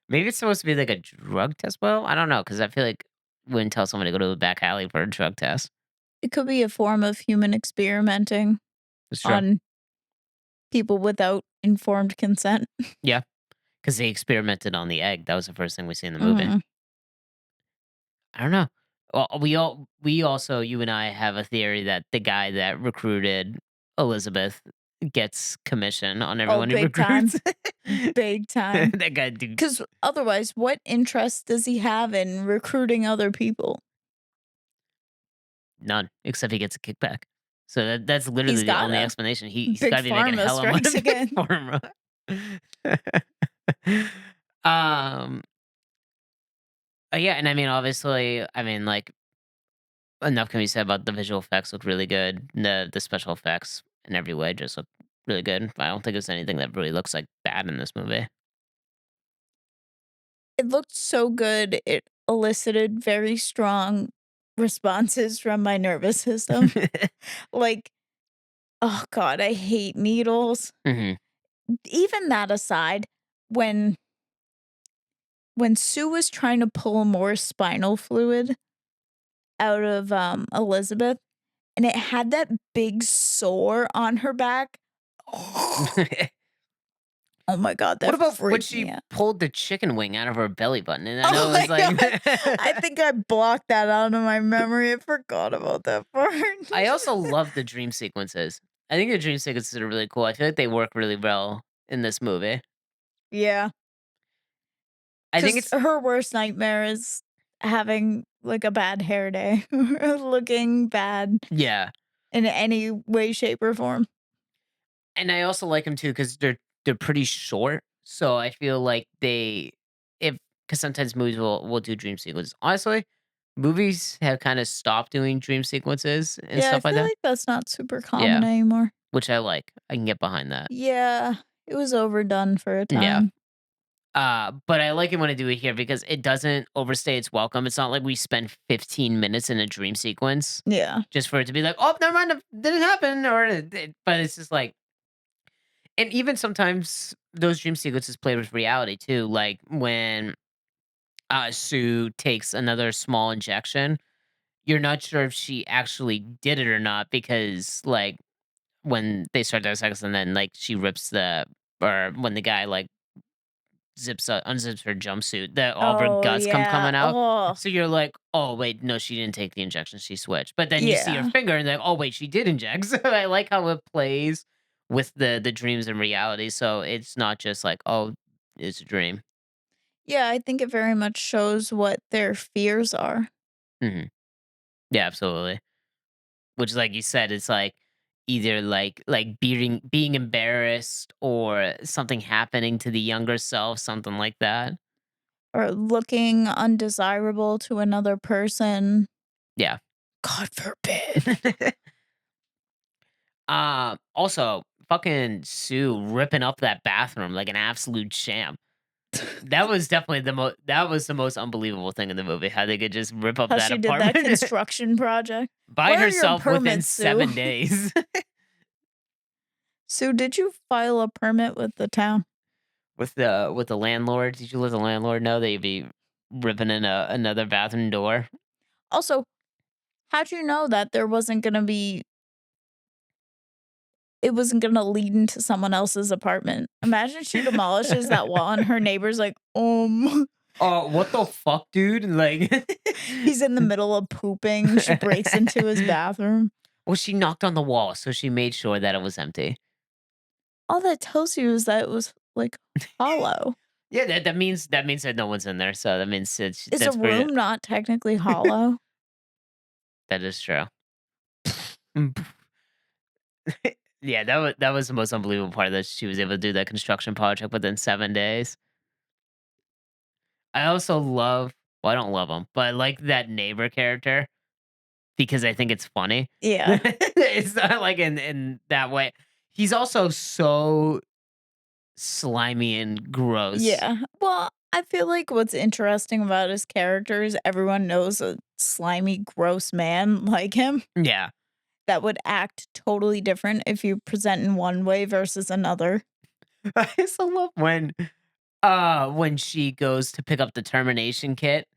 Maybe it's supposed to be like a drug test? Well, I don't know because I feel like wouldn't tell someone to go to a back alley for a drug test. It could be a form of human experimenting It's true. on people without informed consent. Yeah, because they experimented on the egg. That was the first thing we see in the movie. Mhm. I don't know. Well, we also you and I have a theory that the guy that recruited Elizabeth gets commission on Oh, everyone he big time, recruits. big time. That guy dude, Because otherwise, what interest does he have in recruiting other people? none, except he gets a kickback. So that's He's literally the only gotta. explanation. He's Big gotta be making pharma hella money. strikes Big again. pharma. um, yeah, and I mean, obviously, I mean, like, enough can be said about the visual effects look really good. The special effects in every way just look really good. I don't think there's anything that really looks, like, bad in this movie. It looked so good, it elicited very strong responses from my nervous system. Like, oh god, I hate needles. Mhm. Even that aside, when Sue was trying to pull more spinal fluid out of, Elizabeth, and it had that big sore on her back. Oh my god, What that about when freaked me she out. pulled the chicken wing out of her belly button? And I Oh know it my was like god. I think I blocked that out of my memory. I forgot about that part. I also love the dream sequences. I think the dream sequences are really cool. I feel like they work really well in this movie. Yeah, I think because it's her worst nightmare is having, like, a bad hair day, or looking bad yeah, in any way, shape, or form. and I also like them too because they're pretty short. So I feel like they if because sometimes movies will do dream sequences. Honestly, movies have kind of stopped doing dream sequences and Yeah, I stuff like feel that. like that's not super common Yeah, anymore. which I like. I can get behind that. Yeah, it was overdone for a Yeah. time. But I like it when I do it here because it doesn't overstay its welcome. It's not like we spend 15 minutes in a dream sequence Yeah. just for it to be like, oh, never mind, it didn't happen, but it's just like, and even sometimes those dream sequences play with reality too. Like when Sue takes another small injection, you're not sure if she actually did it or not because like when they start to have sex and then like she rips the or when the guy like unzips her jumpsuit, that all of her Oh, guts yeah. coming out. Oh, So you're like, "Oh, wait, no, she didn't take the injection, she switched." But then you see her yeah. finger and like, "Oh, wait, she did inject." So I like how it plays with the dreams and reality, so it's not just like, "Oh, it's a dream." Yeah, I think it very much shows what their fears are. Mhm. Yeah, absolutely. Which, like you said, it's like either being embarrassed or something happening to the younger self, something like that. Or looking undesirable to another person. Yeah. God forbid. Also, fucking Sue ripping up that bathroom like an absolute champ. That was the most unbelievable thing in the movie, how they could just rip up How that she did that apartment construction project. by Where are your herself within permits, Sue? 7 days. Sue, did you file a permit with the town? With the landlord. Did you let the landlord know that you'd be ripping in another bathroom door? Also, how'd you know that there wasn't gonna be it wasn't gonna lead into someone else's apartment? Imagine she demolishes that wall and her neighbor's like, Oh, what the fuck, dude? Like, he's in the middle of pooping. She breaks into his bathroom. well, she knocked on the wall, so she made sure that it was empty. All that tells you is that it was, like, hollow. Yeah, that means that no one's in there, so that means Is a that's pretty. room not technically hollow? That is true. Mm. Yeah, that was the most unbelievable part, that she was able to do that construction project within 7 days. I also love, well, I don't love him, but I like that neighbor character because I think it's funny. Yeah. It's not like in that way. He's also so slimy and gross. Yeah. Well, I feel like what's interesting about his character is everyone knows a slimy, gross man like him Yeah. that would act totally different if you present in one way versus another. I also love when she goes to pick up the termination kit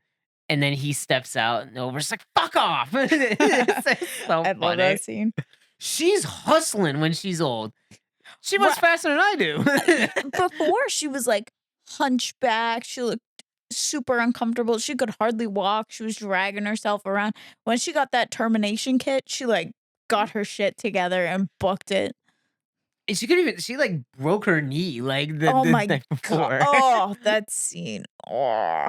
and then he steps out and Over's like, "Fuck off." It's so I love that funny. scene. She's hustling when she's old. She was What faster than I before she was like hunchback, she looked super uncomfortable. She could hardly walk. She was dragging herself around. When she got that termination kit, she like got her shit together and booked it. And she, like, broke her knee, like, Oh the my night god. before. Oh, that scene. Oh.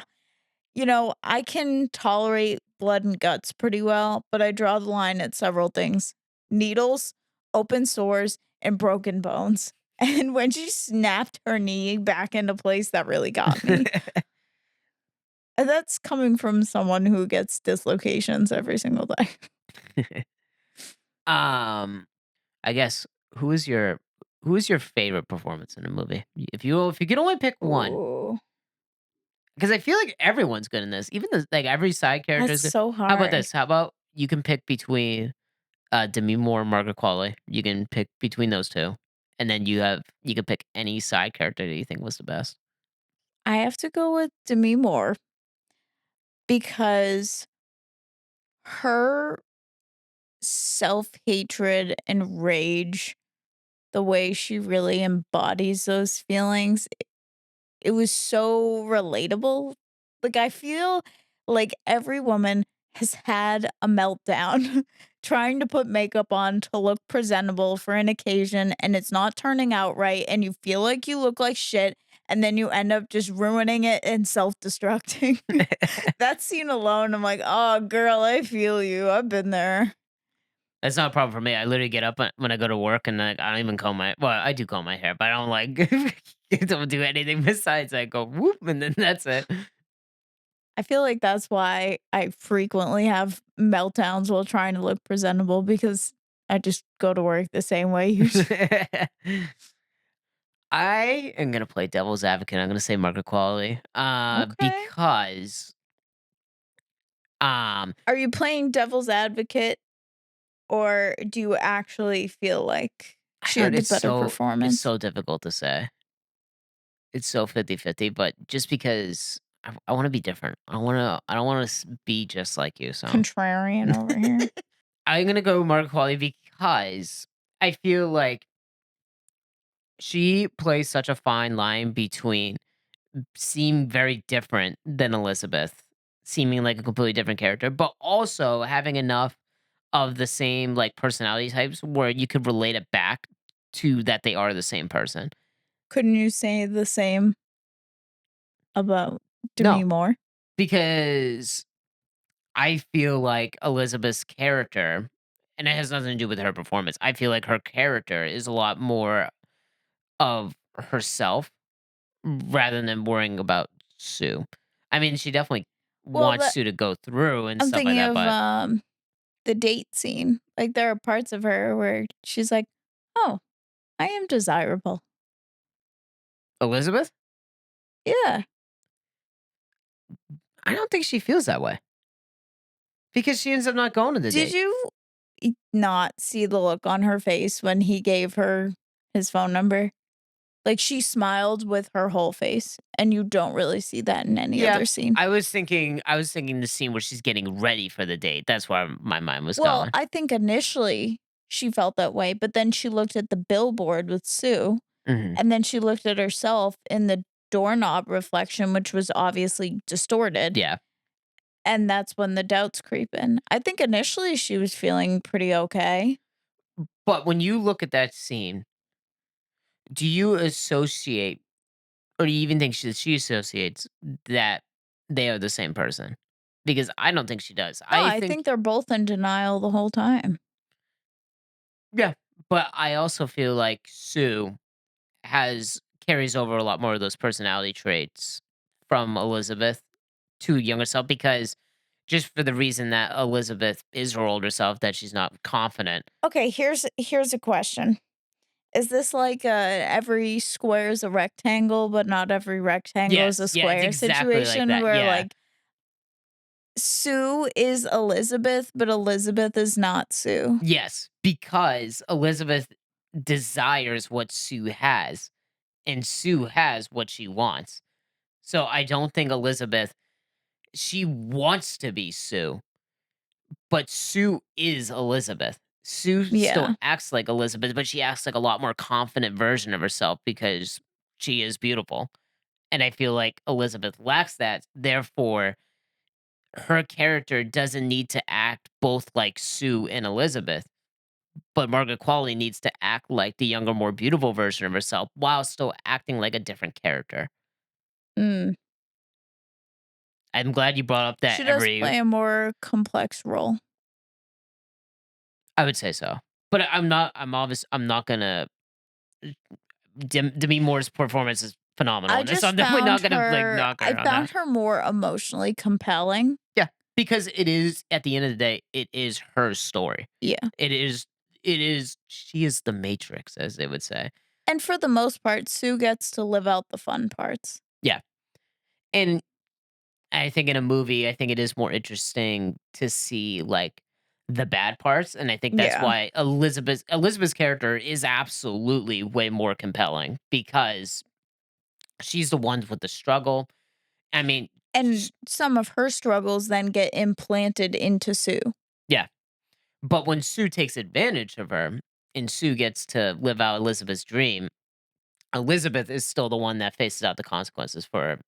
You know, I can tolerate blood and guts pretty well, but I draw the line at several things: needles, open sores, and broken bones. And when she snapped her knee back into place, that really got me. And that's coming from someone who gets dislocations every single day. Um, I guess, who is your who is your favorite performance in a movie? If you could only pick one, Ooh, because I feel like everyone's good in this, even like, every side character that's is good. so How about hard. this? How about you can pick between, Demi Moore and Margaret Qualley. You can pick between those 2, and then you can pick any side character that you think was the best. I have to go with Demi Moore because her self-hatred and rage, the way she really embodies those feelings, it was so relatable. Like, I feel like every woman has had a meltdown trying to put makeup on to look presentable for an occasion, and it's not turning out right, and you feel like you look like shit, and then you end up just ruining it and self-destructing. That scene alone, I'm like, "Oh, girl, I feel you. I've been there." That's not a problem for me. I literally get up when I go to work and, like, I don't even comb my, well, I do comb my hair, but I don't, like, don't do anything besides I go, "Whoop," and then that's it. I feel like that's why I frequently have meltdowns while trying to look presentable because I just go to work the same way usually. I am gonna play devil's advocate. I'm gonna say Margaret Qualley, Okay. because, um, Are you playing devil's advocate or do you actually feel like I she don't had the better it's performance? so difficult to say. It's so 50-50, but just because I wanna be different. I don't wanna be just like you, so Contrarian over here. I'm gonna go Margaret Qualley because I feel like she plays such a fine line between seem very different than Elizabeth, seeming like a completely different character, but also having enough of the same, like, personality types where you could relate it back to that they are the same person. Couldn't you say the same about Demi No, Moore? because I feel like Elizabeth's character, and it has nothing to do with her performance, I feel like her character is a lot more of herself rather than worrying about Sue. I mean, she definitely Well, wants Sue to go through and I'm stuff like thinking that, of, but the date scene. Like, there are parts of her where she's like, "Oh, I am desirable." Elizabeth? Yeah. I don't think she feels that way because she ends up not going to the Did date. you not see the look on her face when he gave her his phone number? Like, she smiled with her whole face, and you don't really see that in any Yeah, other scene. I was thinking the scene where she's getting ready for the date. That's where my mind was Well, going. I think initially she felt that way, but then she looked at the billboard with Sue, Mhm. and then she looked at herself in the doorknob reflection, which was obviously distorted, Yeah. and that's when the doubts creep in. I think initially she was feeling pretty okay. But when you look at that scene, do you associate or do you even think she associates that they are the same person? Because I don't think she does. No, I I think think they're both in denial the whole time. yeah, but I also feel like Sue has carries over a lot more of those personality traits from Elizabeth to younger self because just for the reason that Elizabeth is her older self, that she's not confident. Okay, here's a question. Is this like every square is a rectangle, but not every rectangle is a Yes, yeah, it's square exactly like situation that. where Yeah. like Sue is Elizabeth, but Elizabeth is not Sue? Yes, because Elizabeth desires what Sue has, and Sue has what she wants. So I don't think Elizabeth she wants to be Sue, but Sue is Elizabeth. Sue still Yeah. acts like Elizabeth, but she acts like a lot more confident version of herself because she is beautiful. And I feel like Elizabeth lacks that. Therefore, her character doesn't need to act both like Sue and Elizabeth, but Margaret Qualley needs to act like the younger, more beautiful version of herself while still acting like a different character. Mm. I'm glad you brought up that She does every play a more complex role. I would say so. But I'm not gonna Demi Moore's performance is phenomenal in this, so I'm definitely not gonna, like, knock I her on found that. her more emotionally compelling. Yeah, because it is at the end of the day, it is her story. Yeah. It is she is the Matrix, as they would say. And for the most part, Sue gets to live out the fun parts. Yeah, and I think in a movie, I think it is more interesting to see, like, the bad parts, and I think that's Yeah. why Elizabeth's character is absolutely way more compelling because she's the one with the struggle. I mean, sh And some of her struggles then get implanted into Sue. yeah, but when Sue takes advantage of her and Sue gets to live out Elizabeth's dream, Elizabeth is still the one that faces out the consequences for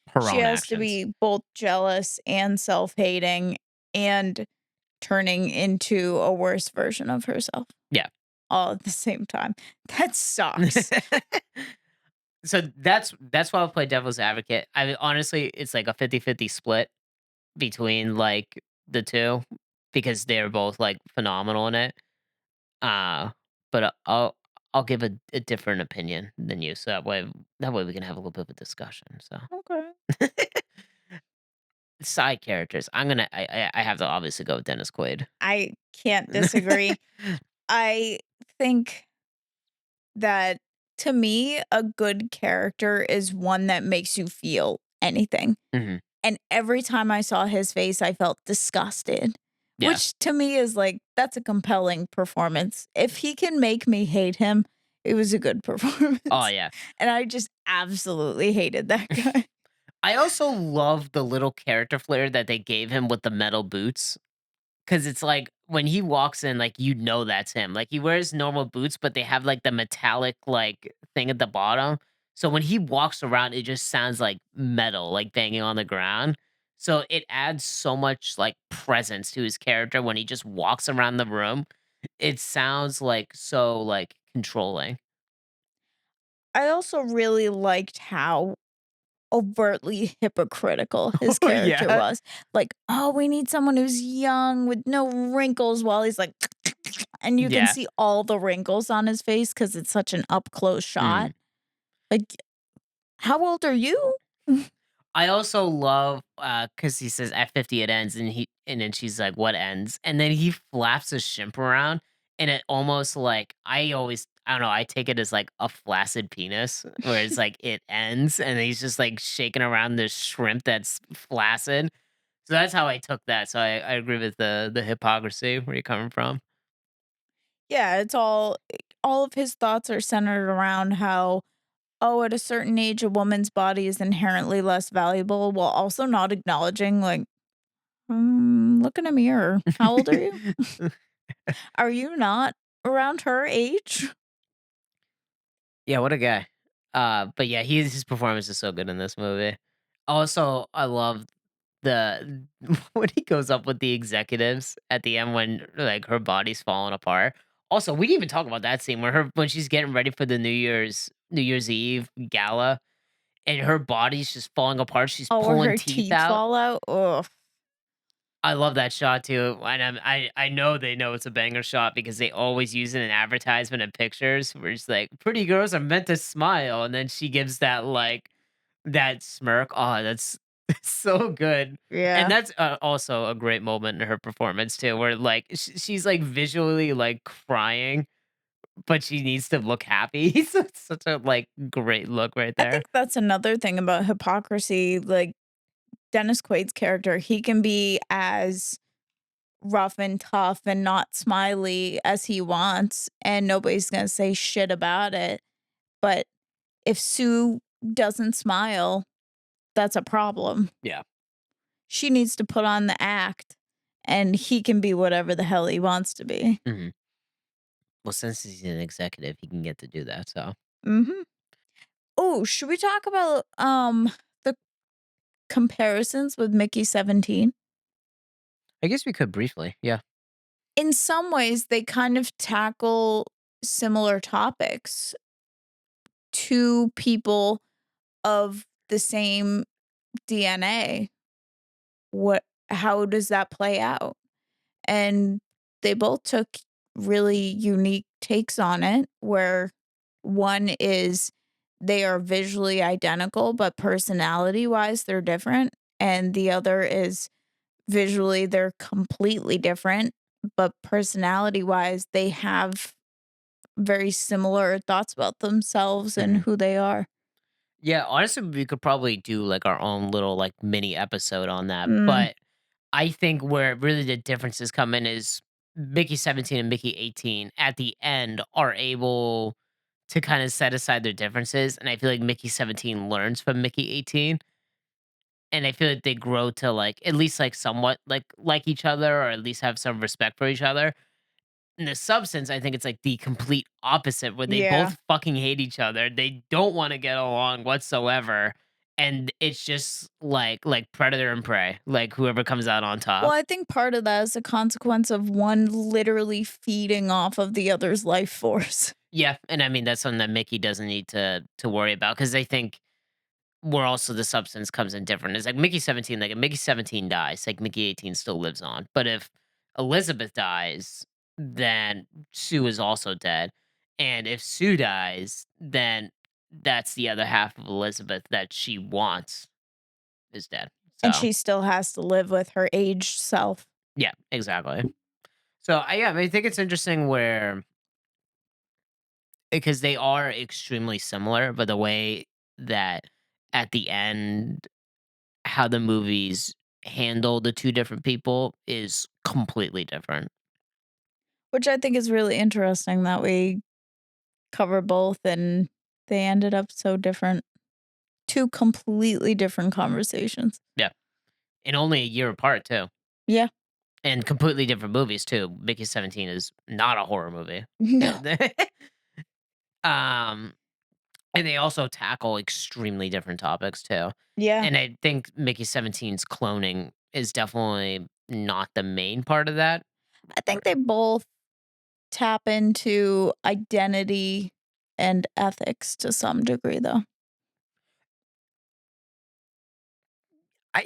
her She own has to actions. be both jealous and self-hating and turning into a worse version of herself Yeah. all at the same time. That sucks. So that's why I play devil's advocate. I mean, honestly, it's like a 50-50 split between, like, the 2 because they're both, like, phenomenal in it. Uh, but I'll give a different opinion than you, so that way we can have a little bit of a discussion, so Okay. side characters, I have to obviously go with Dennis Quaid. I can't disagree. I think that to me, a good character is one that makes you feel anything. Mhm. And every time I saw his face, I felt disgusted, Yeah. which to me is like, that's a compelling performance. If he can make me hate him, it was a good Oh, performance. yeah. And I just absolutely hated that guy. I also love the little character flair that they gave him with the metal boots. 'Cause it's like, when he walks in, like, you know that's him. Like, he wears normal boots, but they have, like, the metallic, like, thing at the bottom. So when he walks around, it just sounds like metal, like banging on the ground. So it adds so much like presence to his character when he just walks around the room. It sounds like so like controlling. I also really liked how overtly hypocritical his Oh character yeah. was. Like, "Oh, we need someone who's young with no wrinkles," while he's like and you can Yeah. see all the wrinkles on his face because it's such an up close shot. Mhm. Like, "How old are you?" I also love, cause he says, "At 50 it ends," and then she's like, "What ends?" And then he flaps his shrimp around, and it almost like I don't know, I take it as like a flaccid penis, where it's like it ends, and he's just like shaking around this shrimp that's flaccid. So that's how I took that. So I agree with the hypocrisy where you're coming from. Yeah, it's all of his thoughts are centered around how, oh, at a certain age, a woman's body is inherently less valuable, while also not acknowledging, like, look in a mirror. How old are you? Are you not around her age? Yeah, what a guy. But yeah, his performance is so good in this movie. Also, I love the when he goes up with the executives at the end when like her body's falling apart. Also, we didn't even talk about that scene where her when she's getting ready for the New Year's Eve gala and her body's just falling apart. She's Oh, where pulling her teeth teeth out. fall out? Ugh. I love that shot too, and I know they know it's a banger shot because they always use it in advertisement and pictures where it's like, "Pretty girls are meant to smile," and then she gives that, like, that smirk. Oh, that's so good, and Yeah. that's, also a great moment in her performance too, where, like, she's, like, visually, like, crying, but she needs to look happy, so it's such a, like, great look right I there. think that's another thing about hypocrisy, like, Dennis Quaid's character, he can be as rough and tough and not smiley as he wants, and nobody's gonna say shit about it, but if Sue doesn't smile, that's a problem. Yeah. She needs to put on the act, and he can be whatever the hell he wants to be. Mhm. Well, since he's an executive, he can get to do that, so Mhm. Oh, should we talk about, the comparisons with Mickey 17? I guess we could briefly, yeah. In some ways, they kind of tackle similar topics. 2 people of the same DNA. What how does that play out? And they both took really unique takes on it, where one is they are visually identical, but personality-wise, they're different, and the other is visually, they're completely different, but personality-wise, they have very similar thoughts about themselves and Mhm. who they are. Yeah, honestly, we could probably do like our own little like mini episode on that. Mm, But I think where really the differences come in is Mickey 17 and Mickey 18 at the end are able to kind of set aside their differences. And I feel like Mickey 17 learns from Mickey 18. And I feel like they grow to like at least like somewhat like each other or at least have some respect for each other. In the substance, I think it's like the complete opposite where they yeah. both fucking hate each other. They don't wanna get along whatsoever, and it's just like predator and prey, like whoever comes out on Well, top. I think part of that is a consequence of one literally feeding off of the other's life force. Yeah, and I mean, that's something that Mickey doesn't need to worry about because I think where also the substance comes in different is like Mickey 17, like if Mickey 17 dies, like Mickey 18 still lives on. But if Elizabeth dies, then Sue is also dead. And if Sue dies, then that's the other half of Elizabeth that she wants is dead. And So she still has to live with her aged self. yeah, exactly. So I mean, I think it's interesting where because they are extremely similar, but the way that at the end how the movies handle the 2 different people is completely different. Which I think is really interesting that we cover both and they ended up so different. 2 completely different conversations. Yeah, and only a year apart too, Yeah. and completely different movies too. Mickey 17 is not a horror movie. No. Um, And they also tackle extremely different topics too. Yeah. And I think Mickey 17's cloning is definitely not the main part of that. I think they both tap into identity and ethics to some degree, though.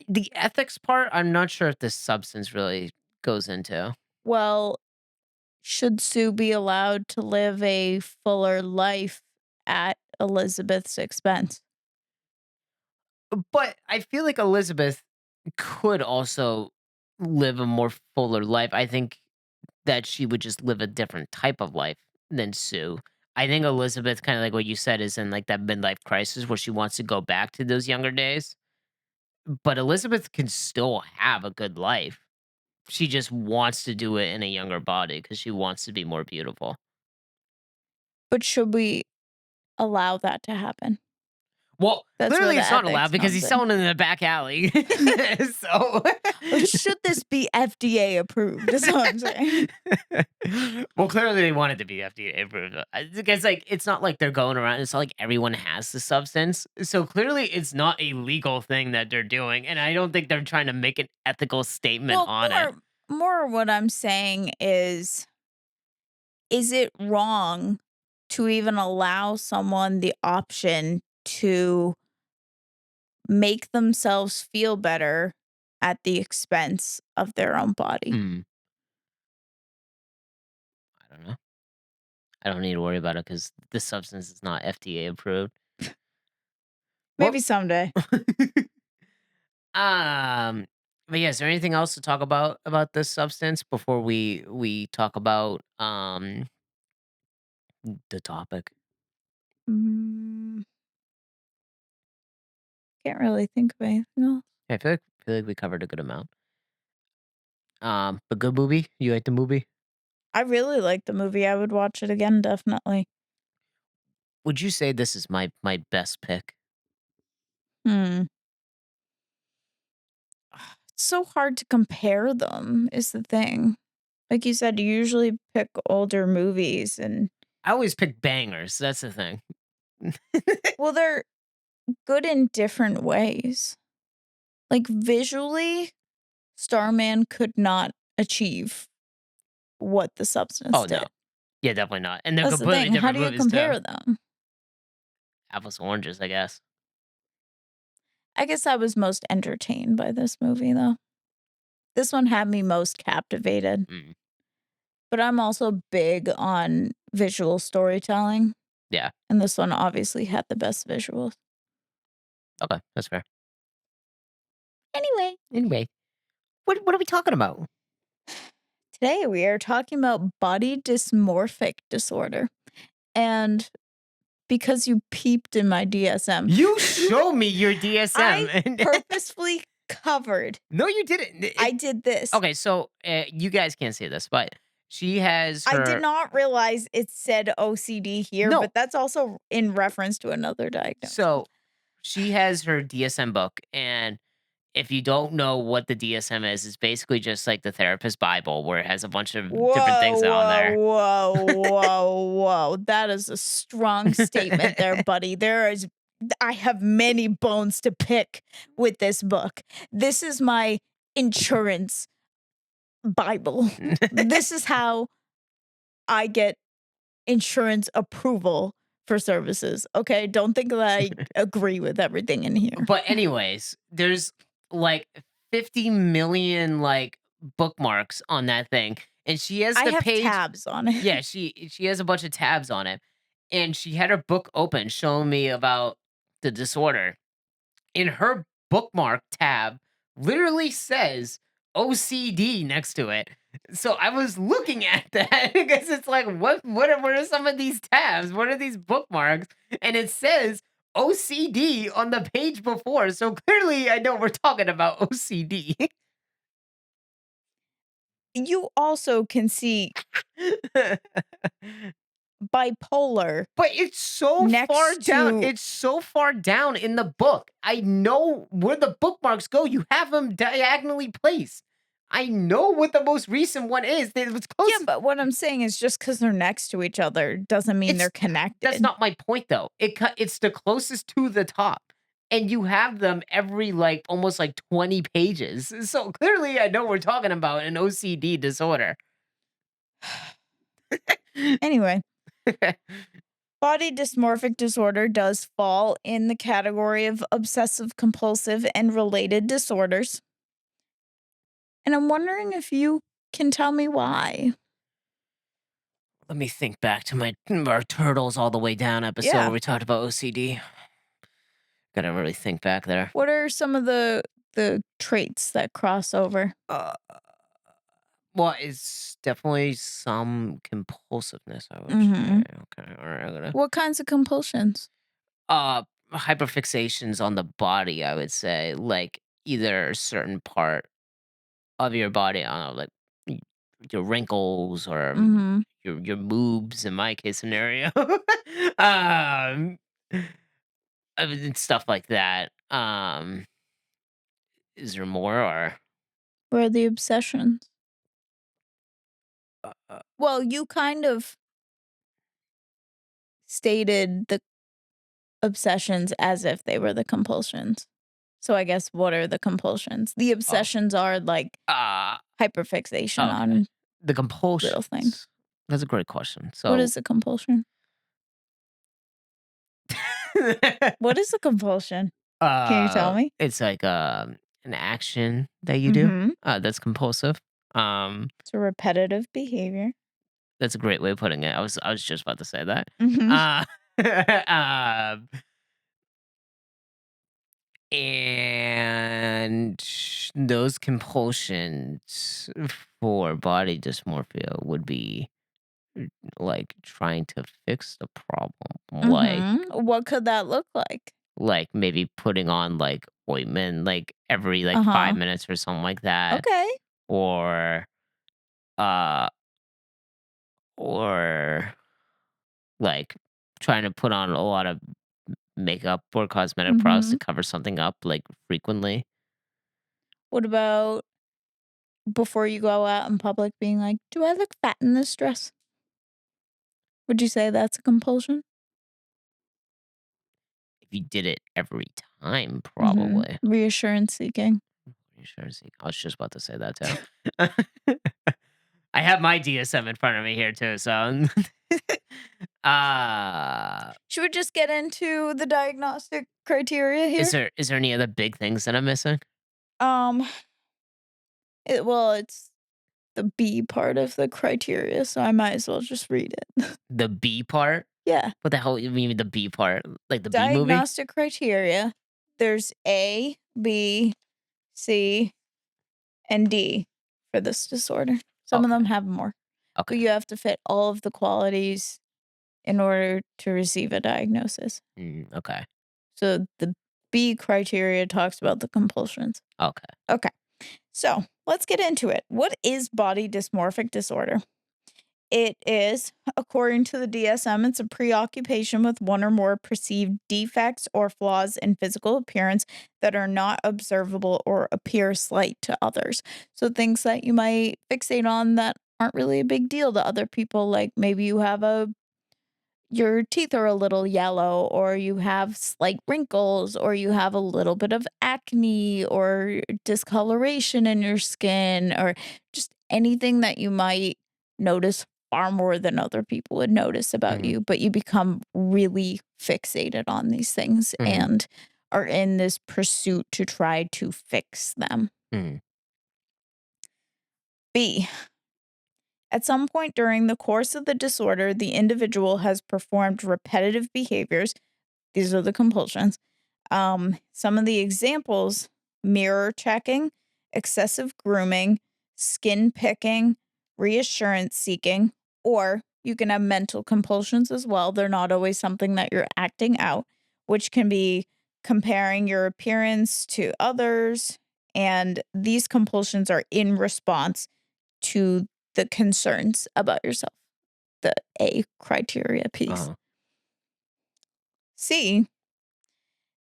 The ethics part, I'm not sure if the substance really goes into. Well, should Sue be allowed to live a fuller life at Elizabeth's expense? But I feel like Elizabeth could also live a more fuller life. I think that she would just live a different type of life than Sue. I think Elizabeth, kind of like what you said, is in like that midlife crisis where she wants to go back to those younger days. But Elizabeth can still have a good life. She just wants to do it in a younger body because she wants to be more beautiful. But should we allow that to happen? Well, That's where clearly the it's not ethics allowed because comes he's in. selling it in the back alley. So Should this be FDA approved is what I'm saying. well, clearly they want it to be FDA approved. Because like it's not like they're going around. It's not like everyone has the substance. So clearly it's not a legal thing that they're doing, and I don't think they're trying to make an ethical statement Well, on it. more what I'm saying is it wrong to even allow someone the option to make themselves feel better at the expense of their own body? Hmm, I don't know. I don't need to worry about it because this substance is not FDA approved. Maybe Well, someday. um, but yeah, is there anything else to talk about this substance before we talk about the topic? Mm, can't really think of anything else. Yeah, I feel like we covered a good amount. But good movie. You like the movie? I really like the movie. I would watch it again, definitely. Would you say this is my best pick? Hmm. It's so hard to compare them, is the thing. Like you said, you usually pick older movies and I always pick bangers. That's the thing. well, they're good in different ways. Like visually, Starman could not achieve what the substance Oh did. no, yeah, definitely not. And they're That's the completely thing. How different do you movies too. compare them? Apples to oranges, I guess. I guess I was most entertained by this movie, though. This one had me most captivated, Mm, but I'm also big on visual storytelling, yeah. and this one obviously had the best visuals. Okay, that's fair. Anyway, Anyway, what are we talking about? today we are talking about body dysmorphic disorder. And because you peeped in my DSM, You show me your DSM. I purposefully covered. No, you didn't. I did this. Okay, so you guys can't see this, but she has I did her not realize it said OCD here, no. but that's also in reference to another diagnosis. So she has her DSM book, and if you don't know what the DSM is, it's basically just like the therapist Bible, where it has a bunch of different Whoa, things on whoa, there. whoa. That is a strong statement there, buddy. I have many bones to pick with this book. This is my insurance Bible. This is how I get insurance approval for services. Okay. Don't think that I agree with everything in here. But anyways, there's like 50 million like bookmarks on that thing, and she has I the have page. tabs on it. Yeah, she has a bunch of tabs on it, and she had her book open showing me about the disorder. In her bookmark tab literally says OCD next to it. So I was looking at that because it's like, what are some of these tabs? What are these bookmarks? And it says OCD on the page before. So clearly I know we're talking about OCD. You also can see bipolar But it's so far next down. to It's so far down in the book. I know where the bookmarks go. You have them diagonally placed. I know what the most recent one is. It was Yeah, close. but what I'm saying is just because 'cause they're next to each other doesn't mean they're It's that's connected. not my point though. It's the closest to the top, and you have them every, like, almost, like, 20 pages. So, clearly, I know we're talking about an OCD disorder. Anyway, body dysmorphic disorder does fall in the category of obsessive compulsive and related disorders. And I'm wondering if you can tell me why. Let me think back to our Turtles All the Way Down episode where Yeah. we talked about OCD. Gotta really think back there. What are some of the traits that cross over? Uh, well, it's definitely some compulsiveness, I would say. Mhm. Okay, alright, I gotta What kinds of compulsions? uh, hyperfixations on the body, I would say, like, either a certain part of your body, I don't know, like, y your wrinkles or, Mhm. your boobs in my case scenario. Um, and stuff like that. Is there more or What are the obsessions? uh, uh, Well, you kind of stated the obsessions as if they were the compulsions. So I guess what are the compulsions? The oh, obsessions are like uh, hyperfixation okay. on The little things. compulsions. That's a great question. What So is a compulsion? What is a compulsion? Can you tell me? it's like, an action that you do, Mhm. that's compulsive. Um, It's a repetitive behavior. that's a great way of putting it. I was just about to say that. Mhm. Uh, um, and those compulsions for body dysmorphia would be, like, trying to fix the problem, Mhm. What could that look like? maybe putting on, like, ointment, like, every, like, 5 Uh-huh. minutes or something like that, Okay. or, uh or, like, trying to put on a lot of makeup or cosmetic products to Mhm. cover something up, like, frequently. What about before you go out in public being like, "Do I look fat in this dress?" Would you say that's a compulsion? If you did it every time, Mhm. probably. Reassurance seeking. You sure see I was just about to say that too. I have my DSM in front of me here too, so uh, Should we just get into the diagnostic criteria is here? there any other big things that I'm missing? Um, it's the B part of the criteria, so I might as well just read it. The B part? Yeah. What the hell you mean the B part? Like the B movie? Diagnostic criteria. There's A, B, C, and D for this disorder. Some of them Okay, have more, but okay. you have to fit all of the qualities in order to receive a diagnosis. Okay, So the B criteria talks about the compulsions. okay. Okay. So let's get into it. What is body dysmorphic disorder? It is, according to the DSM, it's a preoccupation with one or more perceived defects or flaws in physical appearance that are not observable or appear slight to others. So things that you might fixate on that aren't really a big deal to other people, like maybe you have a your teeth are a little yellow, or you have slight wrinkles, or you have a little bit of acne or discoloration in your skin, or just anything that you might notice far more than other people would notice about Mhm, you. But you become really fixated on these things mhm, and are in this pursuit to try to fix them. mhm, B. At some point during the course of the disorder, the individual has performed repetitive behaviors. These are the compulsions. Some of the examples: mirror checking, excessive grooming, skin picking, reassurance seeking, or you can have mental compulsions as well. They're not always something that you're acting out, which can be comparing your appearance to others. And these compulsions are in response to the concerns about yourself, the A criteria piece. uh-huh, C,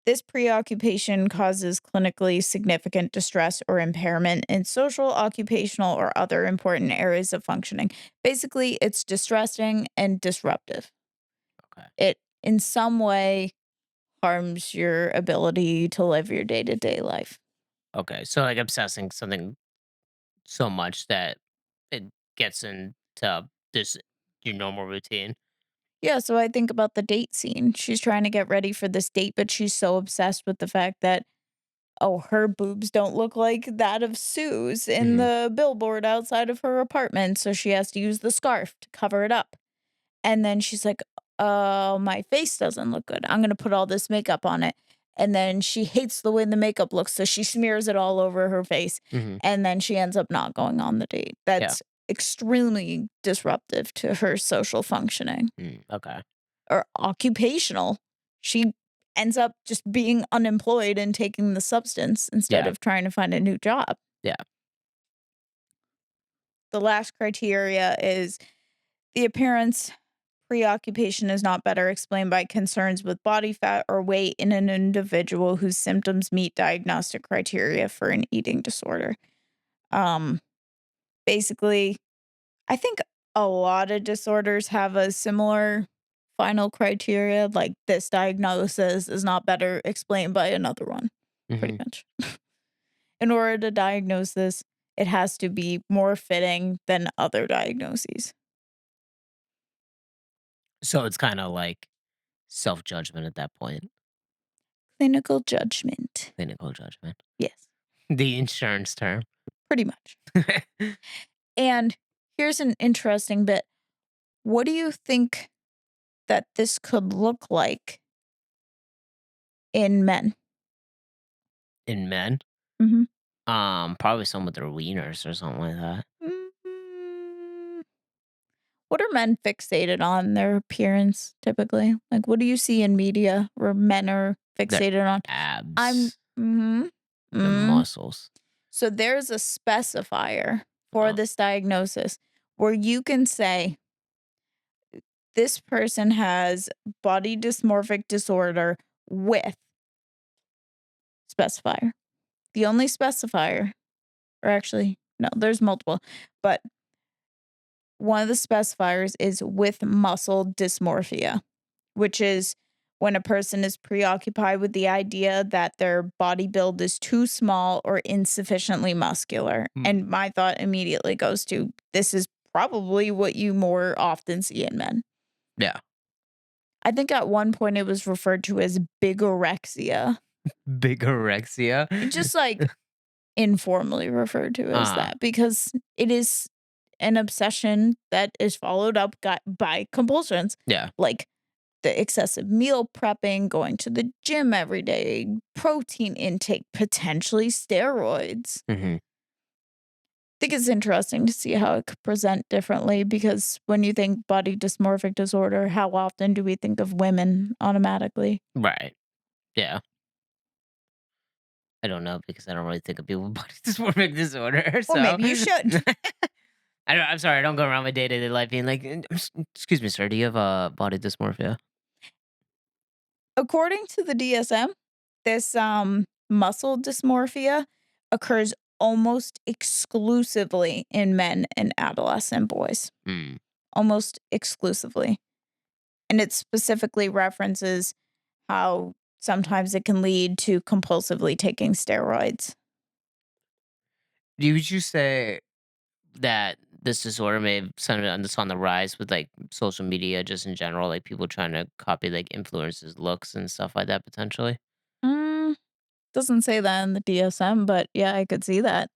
This preoccupation causes clinically significant distress or impairment in social, occupational, or other important areas of functioning. Basically, it's distressing and disruptive. Okay. It, in some way, harms your ability to live your day to day life. Okay. So like obsessing something so much that it gets into this your normal routine. Yeah, so I think about the date scene. She's trying to get ready for this date, but she's so obsessed with the fact that, oh, her boobs don't look like that of Sue's in Hmm. the billboard outside of her apartment, so she has to use the scarf to cover it up. And then she's like, "Oh, my face doesn't look good. I'm gonna put all this makeup on it." And then she hates the way the makeup looks, so she smears it all over her face, Hmm. and then she ends up not going on the date. Yeah. That's extremely disruptive to her social functioning Okay. or occupational. She ends up just being unemployed and taking the substance instead Yeah. of trying to find a new job. Yeah. The last criteria is the appearance preoccupation is not better explained by concerns with body fat or weight in an individual whose symptoms meet diagnostic criteria for an eating disorder. Um, Basically, I think a lot of disorders have a similar final criteria, like this diagnosis is not better explained by another one, pretty Hmm. much. In order to diagnose this, it has to be more fitting than other diagnoses. So it's kind of like self judgment at that point, Clinical judgment. clinical judgment, Yes, the insurance term. pretty much. And here's an interesting bit. What do you think that this could look like in men? In men, Mhm. probably some with their wieners or something like that. Mm, what are men fixated on their appearance typically? Like, what do you see in media where men are Their fixated on? I'm abs, mhm, their mm. muscles. So there's a specifier for Uh, this diagnosis where you can say this person has body dysmorphic disorder with specifier. The only specifier, or actually, no, there's multiple, but one of the specifiers is with muscle dysmorphia, which is when a person is preoccupied with the idea that their body build is too small or insufficiently muscular. mm, And my thought immediately goes to this is probably what you more often see in men. yeah, I think at one point it was referred to as bigorexia. bigorexia. Just like informally referred to as uh, that because it is an obsession that is followed up by compulsions yeah. like the excessive meal prepping, going to the gym every day, protein intake, potentially steroids. Hmm. I think it's interesting to see how it could present differently because when you think body dysmorphic disorder, how often do we think of women automatically? Right. Yeah. I don't know because I don't really think of people with body dysmorphic disorder. Or So maybe you should. I don't. I'm sorry. I don't go around my day to day life being like, Excuse me, sir. Do you have body dysmorphia?" According to the DSM, this muscle dysmorphia occurs almost exclusively in men and adolescent boys. Mm. Almost exclusively. And it specifically references how sometimes it can lead to compulsively taking steroids. Would you say that this disorder may have something on this on the rise with like social media, just in general, like people trying to copy like influencers' looks and stuff like that potentially? Mm, doesn't say that in the DSM, but yeah, I could see that.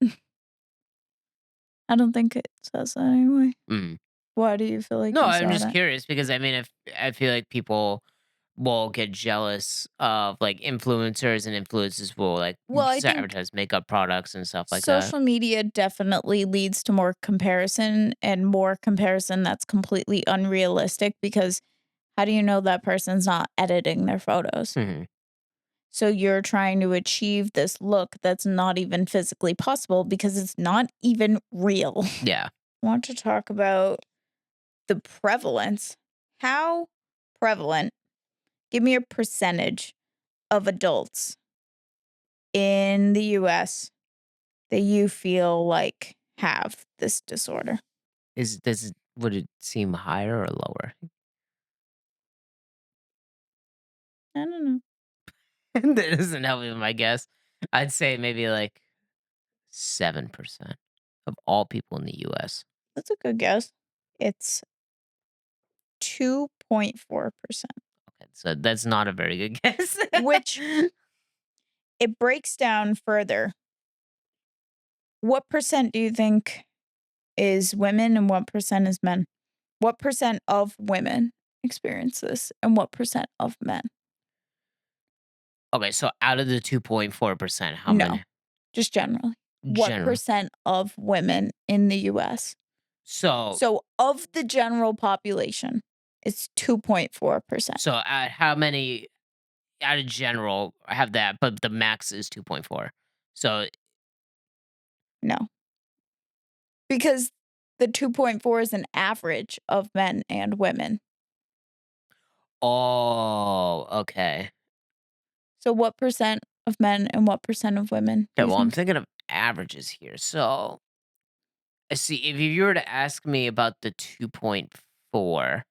I don't think it says that anyway. Mm. Why do you feel like No, you I'm saw just that? curious because I mean, if I feel like people will get jealous of like influencers and influencers will like Well, I think advertise makeup products and stuff like that. social media definitely leads to more comparison and more comparison that's completely unrealistic because how do you know that person's not editing their photos? Hmm. So you're trying to achieve this look that's not even physically possible because it's not even real. Yeah. I want to talk about the prevalence. How prevalent? Give me a percentage of adults in the US that you feel like have this disorder? Would it seem higher or lower? I don't know. That doesn't help me with my guess. I'd say maybe like 7% of all people in the US. That's a good guess. It's 2.4%, Okay, so that's not a very good guess. which it breaks down further. What percent do you think is women and what percent is men? What percent of women experience this and what percent of men? Okay, so out of the 2.4%, how No, many just generally. What general? percent of women in the US? So So, of the general population, it's 2.4%. so at how many out of general, I have that, but the max is 2.4. So No, because the 2.4 is an average of men and women. oh, okay. So, what percent of men and what percent of women do Okay, you well, I'm think? thinking of averages here. So, let's see, if you were to ask me about the 2.4,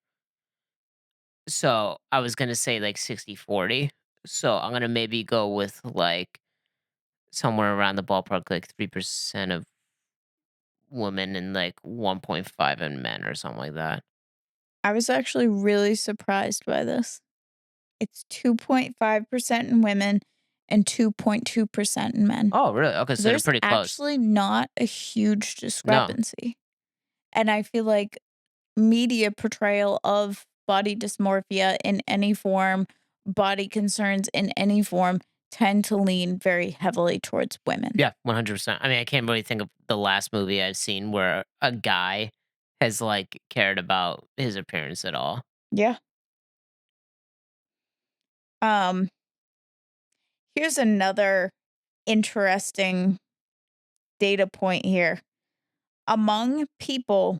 so I was gonna say like 60/40. So I'm gonna maybe go with like somewhere around the ballpark, like 3% of women and like 1.5 in men or something like that. I was actually really surprised by this. It's 2.5% in women and 2.2% in men. Oh, really? Okay, So so they're there's pretty close. actually not a huge No. discrepancy. And I feel like media portrayal of body dysmorphia in any form, body concerns in any form, tend to lean very heavily towards women. Yeah, 100%. I mean, I can't really think of the last movie I've seen where a guy has like cared about his appearance at all. Yeah. Um, Here's another interesting data point here. Among people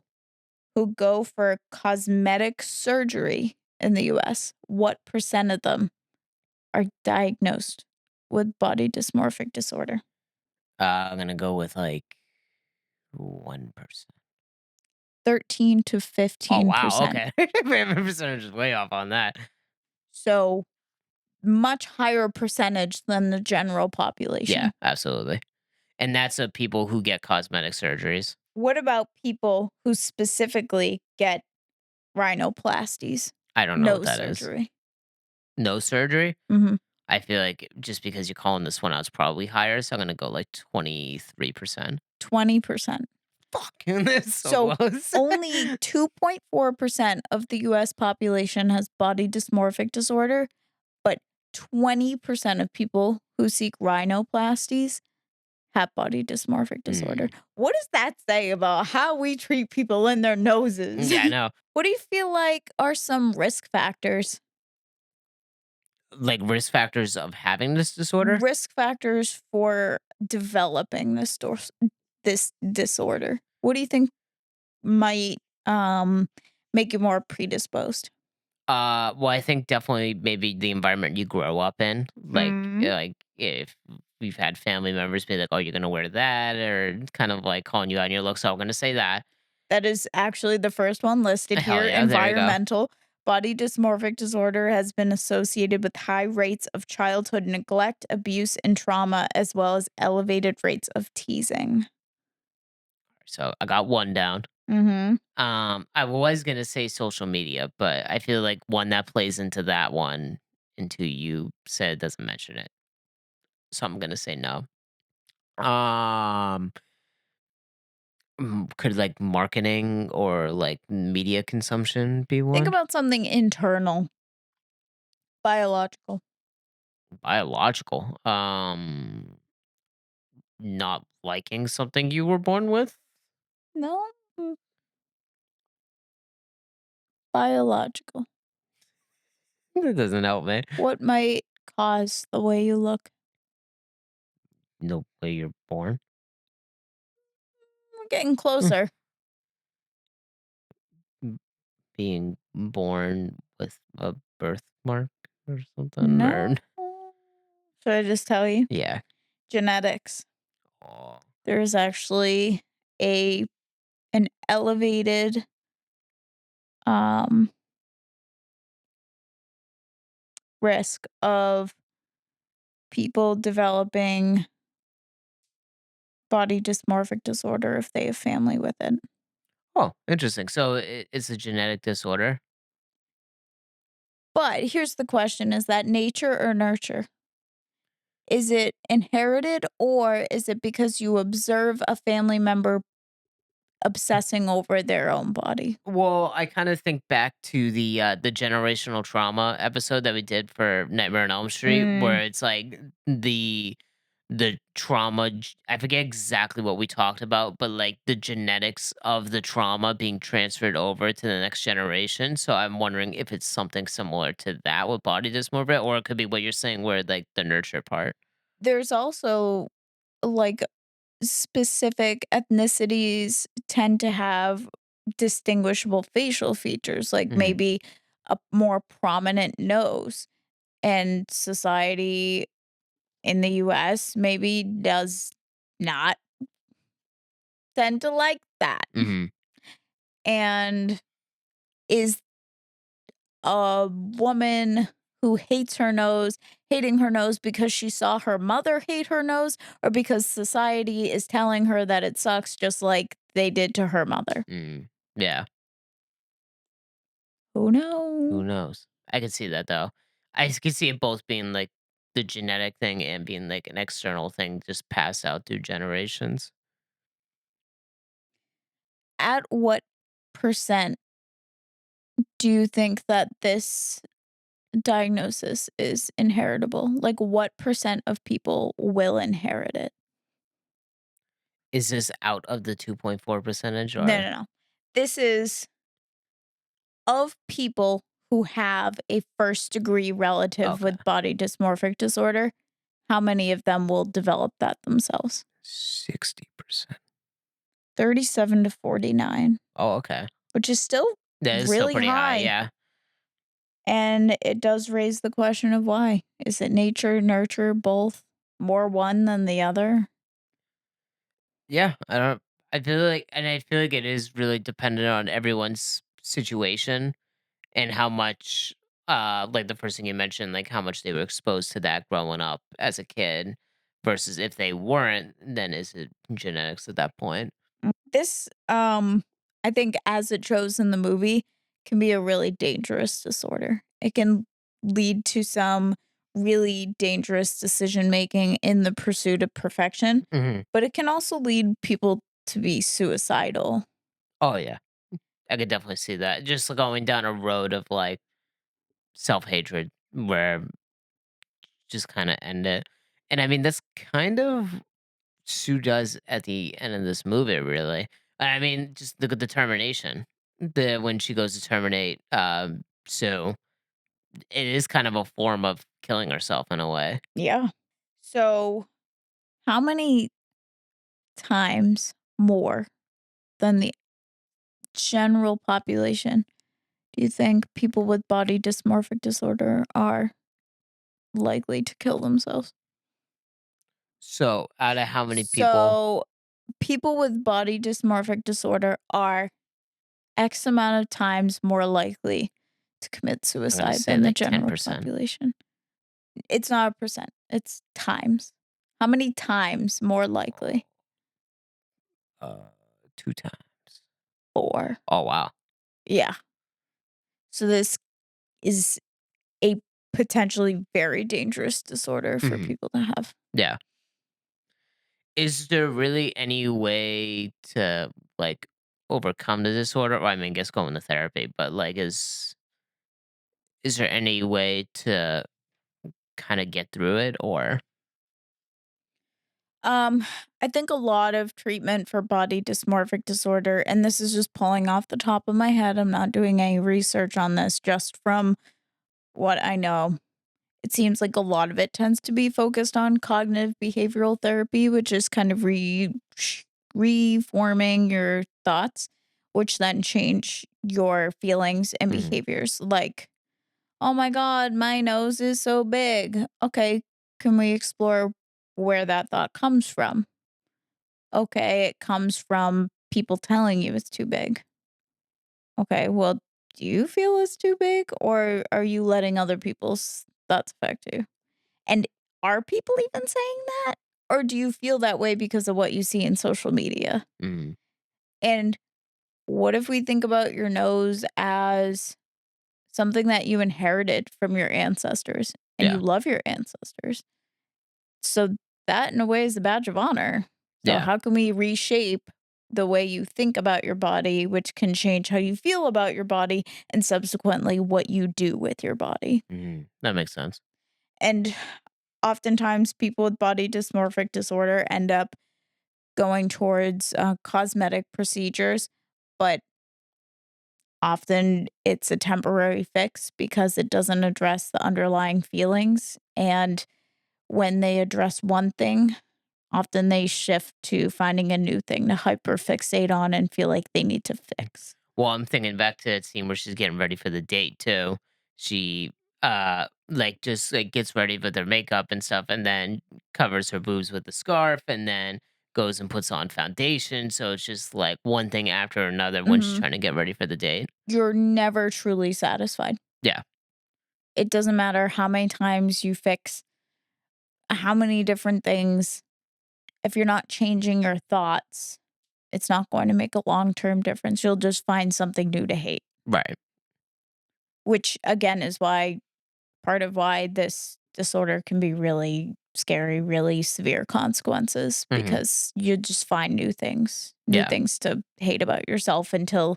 who go for cosmetic surgery in the US, what percent of them are diagnosed with body dysmorphic disorder? I'm gonna go with like 1%. 13 to Oh wow, 15%. okay. My percentage is way off on that. So, much higher percentage than the general Yeah, population. absolutely. And that's of people who get cosmetic surgeries. What about people who specifically get rhinoplasties? I don't know what Nose that is. surgery. No surgery? Mhm. I feel like just because you're calling this one out, it's probably higher. So I'm gonna go like 23%. 20%. Fuck, that's so So, close. only 2.4% of the US population has body dysmorphic disorder, but 20% of people who seek rhinoplasties have body dysmorphic disorder. Mm. What does that say about how we treat people in their noses? Yeah, I know. What do you feel like are some risk factors? Like risk factors of having this disorder? Risk factors for developing this disorder. What do you think might make you more predisposed? Well, I think definitely maybe the environment you grow up in. Mm. Like if we've had family members be like, "Oh, you're gonna wear that," or kind of like calling you out on your looks. So I'm gonna say that. That is actually the first one listed Hell here. yeah, there you go. Environmental body dysmorphic disorder has been associated with high rates of childhood neglect, abuse, and trauma, as well as elevated rates of teasing. So I got one down. Mhm. I was gonna say social media, but I feel like one that plays into that one, until you said doesn't mention it. So I'm gonna say no. Um, could like marketing or like media consumption be Think one? about something internal, biological. Biological. Not liking something you were born with? No, mm, biological. That doesn't help me. What might cause the way you look? The way you're born? We're getting Mm, closer. being born with a birthmark or something? No. Or Should I just tell you? Yeah. Genetics. Oh. There is actually a an elevated, um, risk of people developing body dysmorphic disorder if they have family with it. Oh, interesting. So it's a genetic disorder. But here's the question, is that nature or nurture? Is it inherited or is it because you observe a family member obsessing over their own body? Well, I kind of think back to the generational trauma episode that we did for Nightmare on Elm Street, Mm, where it's like the trauma. I forget exactly what we talked about, but like the genetics of the trauma being transferred over to the next generation. So I'm wondering if it's something similar to that with body dysmorphia, or it could be what you're saying, where like the nurture part. there's also, like, specific ethnicities tend to have distinguishable facial features, like Hmm. maybe a more prominent nose, and society in the US maybe does not tend to like that. Hmm. And is a woman who hates her nose hating her nose because she saw her mother hate her nose or because society is telling her that it sucks just like they did to her mother? Mm. Yeah. Who knows? Who knows? I can see that though. Can see it both being like the genetic thing and being like an external thing just passed out through generations. At what percent do you think that this diagnosis is inheritable? Like, what percent of people will inherit it? Is this out of the 2.4 percentage No, or no, no. This is of people who have a first degree relative okay. with body dysmorphic disorder, how many of them will develop that themselves? 60%. 37 to 49, Oh, okay. which is still That is still really pretty high, high. yeah. And it does raise the question of why. Is it nature, nurture, both? More one than the other? Yeah, I feel like and I feel like it is really dependent on everyone's situation and how much like the first thing you mentioned, like how much they were exposed to that growing up as a kid versus if they weren't, then is it genetics at that point? This, I think as it shows in the movie, can be a really dangerous disorder. It can lead to some really dangerous decision making in the pursuit of perfection, Hmm. but it can also lead people to be suicidal. Oh yeah, I could definitely see that. Just going down a road of like self hatred where just kind of end it. And I mean, that's kind of Sue does at the end of this movie, really. I mean, just the determination. The when she goes to terminate Sue, it is kind of a form of killing herself in a way. Yeah. So, how many times more than the general population do you think people with body dysmorphic disorder are likely to kill themselves? So, out of how many people? So, people with body dysmorphic disorder are X amount of times more likely to commit I'm gonna suicide say than the like general 10%. population. It's not a percent, it's times. How many times more likely? Uh, 2 times. 4. Oh wow. Yeah. So this is a potentially very dangerous disorder for Hmm. people to have. Yeah. Is there really any way to like overcome the disorder? Or I mean, guess going to therapy, but like, is there any way to kind of get through it or? Um, I think a lot of treatment for body dysmorphic disorder, and this is just pulling off the top of my head, I'm not doing any research on this, just from what I know. It seems like a lot of it tends to be focused on cognitive behavioral therapy, which is kind of reforming your thoughts, which then change your feelings and Mhm. behaviors. Like, oh my God, my nose is so big. Okay, can we explore where that thought comes from? Okay, it comes from people telling you it's too big. Okay, well, do you feel it's too big or are you letting other people's thoughts affect you? And are people even saying that? Or do you feel that way because of what you see in social media? Mhm. And what if we think about your nose as something that you inherited from your ancestors and you Yeah. love your ancestors? So that in a way is a badge of honor. So Yeah. how can we reshape the way you think about your body, which can change how you feel about your body and subsequently what you do with your body? Mhm. That makes sense. And oftentimes people with body dysmorphic disorder end up going towards cosmetic procedures, but often it's a temporary fix because it doesn't address the underlying feelings. And when they address one thing, often they shift to finding a new thing to hyperfixate on and feel like they need to fix. Well, I'm thinking back to that scene where she's getting ready for the date too. She like just like gets ready with her makeup and stuff and then covers her boobs with a scarf and then goes and puts on foundation. So it's just like one thing after another when she's Mhm. trying to get ready for the date. You're never truly satisfied. Yeah. It doesn't matter how many times you fix how many different things. If you're not changing your thoughts, it's not going to make a long-term difference. You'll just find something new to hate, Right. which again is why part of why this disorder can be really scary, really severe consequences Hmm. because you just find new Yeah. things to hate about yourself until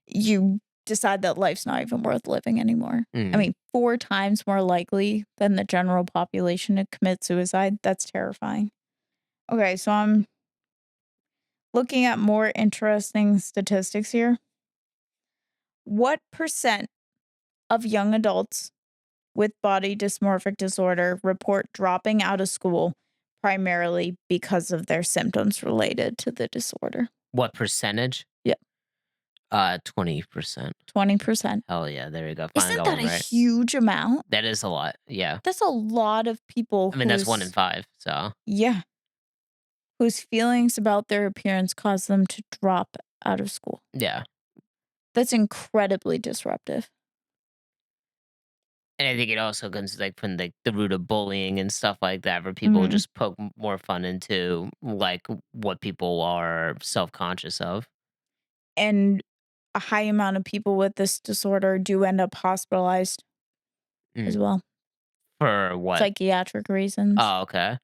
you decide that life's not even worth living anymore. I Hmm. mean, 4 times more likely than the general population to commit suicide. That's terrifying. Okay, so I'm looking at more interesting statistics here. What percent of young adults with body dysmorphic disorder report dropping out of school primarily because of their symptoms related to the disorder? What percentage? Yeah, 20%. 20%. Hell yeah. There you go. Finally Isn't got that one a right. huge amount? That is a lot. Yeah. That's a lot of people I mean, that's one in five. So yeah, whose feelings about their appearance cause them to drop out of school. yeah. That's incredibly disruptive. And I think it also comes like from the root of bullying and stuff like that, where people Mhm. just poke more fun into like what people are self conscious of. And a high amount of people with this disorder do end up hospitalized Mm. as well, For what? psychiatric reasons, Oh, okay.